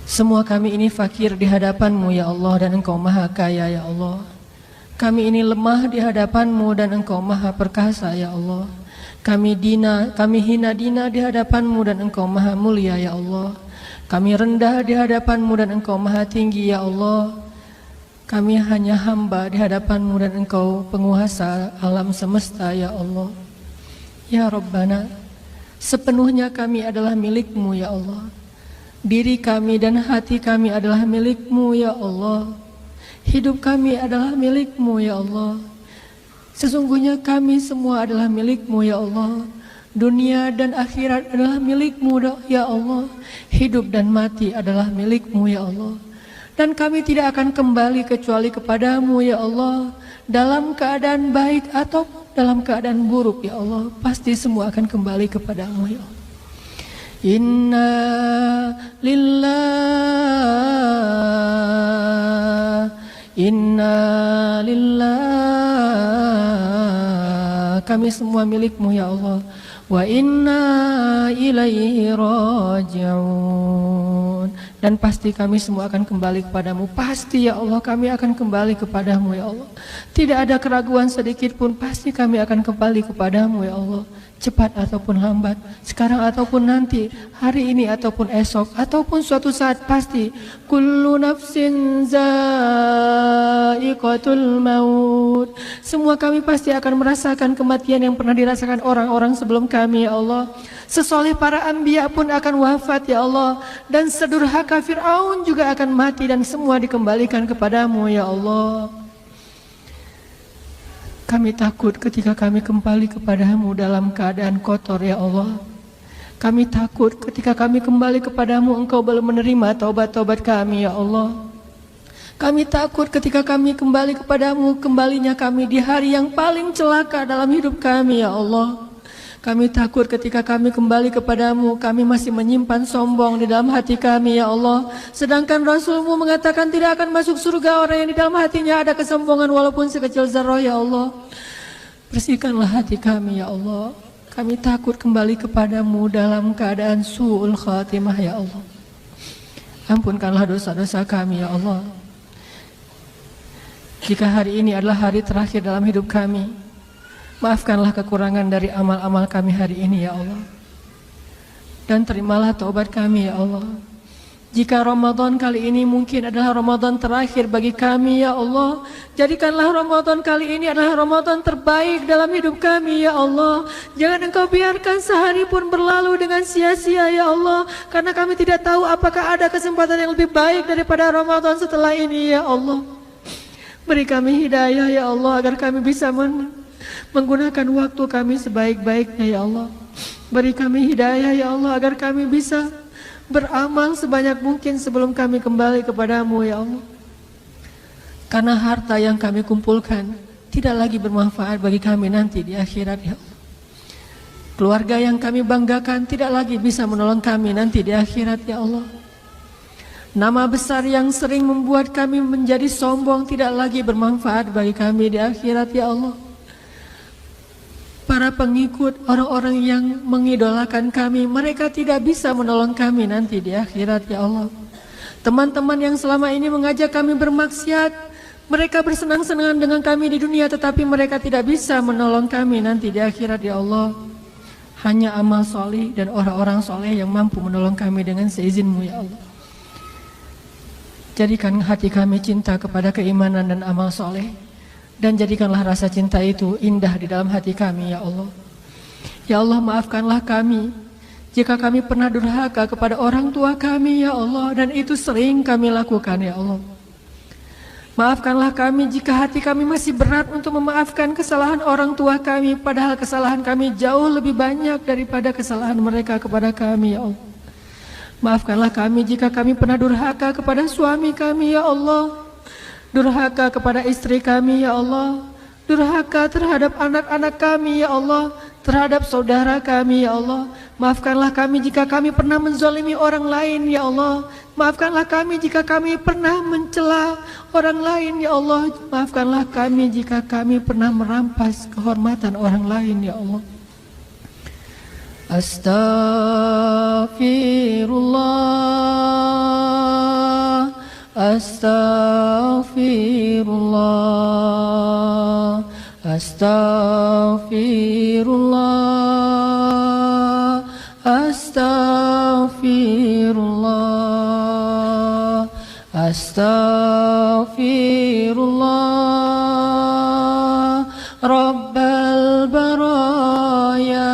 S1: Semua kami ini fakir di hadapan-Mu ya Allah, dan Engkau maha kaya ya Allah. Kami ini lemah di hadapan-Mu dan Engkau maha perkasa ya Allah. Kami hina dina di hadapan-Mu dan Engkau maha mulia ya Allah. Kami rendah di hadapan-Mu dan Engkau maha tinggi ya Allah. Kami hanya hamba di hadapan-Mu dan Engkau penguasa alam semesta ya Allah. Ya Rabbana, Sepenuhnya kami adalah milik-Mu ya Allah. Diri kami dan hati kami adalah milik-Mu ya Allah. Hidup kami adalah milik-Mu ya Allah. Sesungguhnya kami semua adalah milik-Mu ya Allah. Dunia dan akhirat adalah milik-Mu ya Allah. Hidup dan mati adalah milik-Mu ya Allah. Dan kami tidak akan kembali kecuali kepada-Mu ya Allah. Dalam keadaan baik atau dalam keadaan buruk ya Allah, pasti semua akan kembali kepada-Mu ya Allah. Inna lillah, inna lillah, kami semua milik-Mu ya Allah. Wa inna ilaihi raji'un, dan pasti kami semua akan kembali kepadamu. Pasti ya Allah, kami akan kembali kepadamu ya Allah. Tidak ada keraguan sedikit pun, pasti kami akan kembali kepadamu ya Allah. Cepat ataupun lambat, sekarang ataupun nanti, hari ini ataupun esok, ataupun suatu saat, pasti kullu nafsin za'iqatul maut. Semua kami pasti akan merasakan kematian yang pernah dirasakan orang-orang sebelum kami ya Allah. Sesoleh para anbiya pun akan wafat ya Allah. Dan sedurhaka Fir'aun juga akan mati, dan semua dikembalikan kepadamu ya Allah. Kami takut ketika kami kembali kepadamu dalam keadaan kotor ya Allah. Kami takut ketika kami kembali kepadamu Engkau belum menerima taubat-taubat kami ya Allah. Kami takut ketika kami kembali kepadamu, kembalinya kami di hari yang paling celaka dalam hidup kami ya Allah. Kami takut ketika kami kembali kepadamu, kami masih menyimpan sombong di dalam hati kami ya Allah. Sedangkan Rasul-Mu mengatakan tidak akan masuk surga orang yang di dalam hatinya ada kesombongan walaupun sekecil zarah ya Allah. Bersihkanlah hati kami ya Allah. Kami takut kembali kepadamu dalam keadaan su'ul khatimah ya Allah. Ampunkanlah dosa-dosa kami ya Allah. Jika hari ini adalah hari terakhir dalam hidup kami, maafkanlah kekurangan dari amal-amal kami hari ini ya Allah. Dan terimalah taubat kami ya Allah. Jika Ramadan kali ini mungkin adalah Ramadan terakhir bagi kami ya Allah, jadikanlah Ramadan kali ini adalah Ramadan terbaik dalam hidup kami ya Allah. Jangan Engkau biarkan sehari pun berlalu dengan sia-sia ya Allah, karena kami tidak tahu apakah ada kesempatan yang lebih baik daripada Ramadan setelah ini ya Allah. Beri kami hidayah ya Allah, agar kami bisa menggunakan waktu kami sebaik-baiknya ya Allah. Beri kami hidayah ya Allah, agar kami bisa beramal sebanyak mungkin sebelum kami kembali kepadamu ya Allah. Karena harta yang kami kumpulkan tidak lagi bermanfaat bagi kami nanti di akhirat ya Allah. Keluarga yang kami banggakan tidak lagi bisa menolong kami nanti di akhirat ya Allah. Nama besar yang sering membuat kami menjadi sombong tidak lagi bermanfaat bagi kami di akhirat ya Allah. Para pengikut, orang-orang yang mengidolakan kami, mereka tidak bisa menolong kami nanti di akhirat ya Allah. Teman-teman yang selama ini mengajak kami bermaksiat, mereka bersenang-senang dengan kami di dunia, tetapi mereka tidak bisa menolong kami nanti di akhirat ya Allah. Hanya amal soleh dan orang-orang soleh yang mampu menolong kami dengan seizin-Mu ya Allah. Jadikan hati kami cinta kepada keimanan dan amal soleh, dan jadikanlah rasa cinta itu indah di dalam hati kami ya Allah. Ya Allah, maafkanlah kami jika kami pernah durhaka kepada orang tua kami ya Allah, dan itu sering kami lakukan ya Allah. Maafkanlah kami jika hati kami masih berat untuk memaafkan kesalahan orang tua kami, padahal kesalahan kami jauh lebih banyak daripada kesalahan mereka kepada kami ya Allah. Maafkanlah kami jika kami pernah durhaka kepada suami kami ya Allah, durhaka kepada istri kami ya Allah, durhaka terhadap anak-anak kami ya Allah, terhadap saudara kami ya Allah. Maafkanlah kami jika kami pernah menzalimi orang lain ya Allah. Maafkanlah kami jika kami pernah mencela orang lain ya Allah. Maafkanlah kami jika kami pernah merampas kehormatan orang lain ya Allah. Astaghfirullah, astaghfirullah, astaghfirullah, astaghfirullah, astaghfirullah, Rabbal baraya,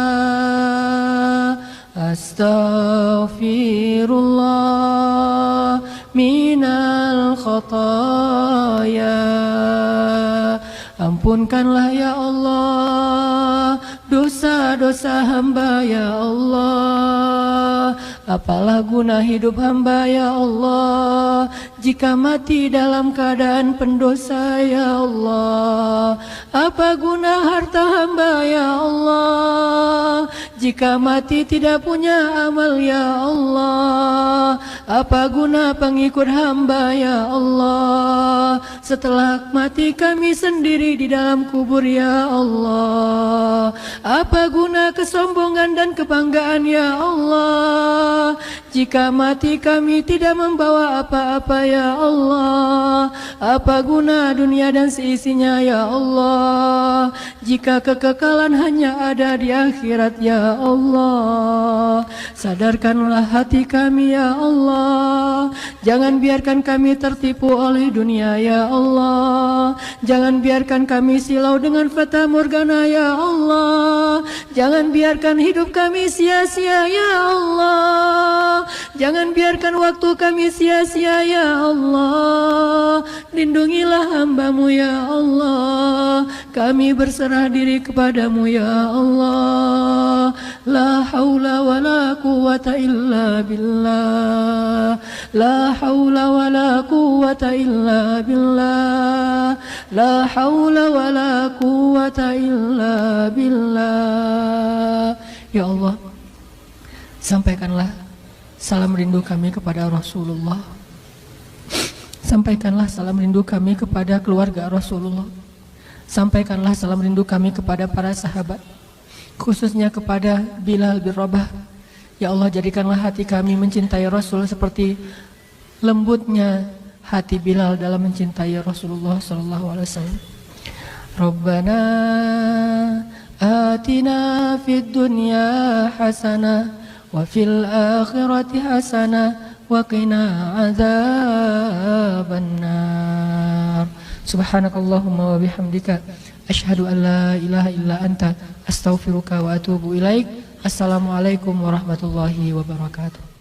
S1: Allah, dosa-dosa hamba ya Allah. Apalah guna hidup hamba ya Allah, jika mati dalam keadaan pendosa ya Allah. Apa guna harta hamba ya Allah, jika mati tidak punya amal ya Allah. Apa guna pengikut hamba ya Allah, setelah mati kami sendiri di dalam kubur ya Allah. Apa guna kesombongan dan kebanggaan ya Allah, jika mati kami tidak membawa apa-apa ya Allah. Apa guna dunia dan seisinya ya Allah, jika kekekalan hanya ada di akhirat ya Allah. Sadarkanlah hati kami ya Allah, jangan biarkan kami tertipu oleh dunia ya Allah. Jangan biarkan kami silau dengan fata morgana ya Allah. Jangan biarkan hidup kami sia-sia ya Allah. Jangan biarkan waktu kami sia-sia ya Allah. Lindungilah hamba-Mu ya Allah, kami berserah diri kepadamu ya Allah. La haula wa la quwwata illa billah. La haula wa la quwwata illa billah. La haula wa la quwwata illa billah. Ya Allah, sampaikanlah salam rindu kami kepada Rasulullah. Sampaikanlah salam rindu kami kepada keluarga Rasulullah. Sampaikanlah salam rindu kami kepada para sahabat, khususnya kepada Bilal bin Rabah. Ya Allah, jadikanlah hati kami mencintai Rasul seperti lembutnya hati Bilal dalam mencintai Rasulullah SAW. Rabbana atina fid dunya hasanah wa fil akhirati hasanah wa qina adzabannar. Subhanakallahumma wa bihamdika asyhadu an la ilaha illa anta astaghfiruka wa atubu ilaik. Assalamualaikum warahmatullahi wabarakatuh.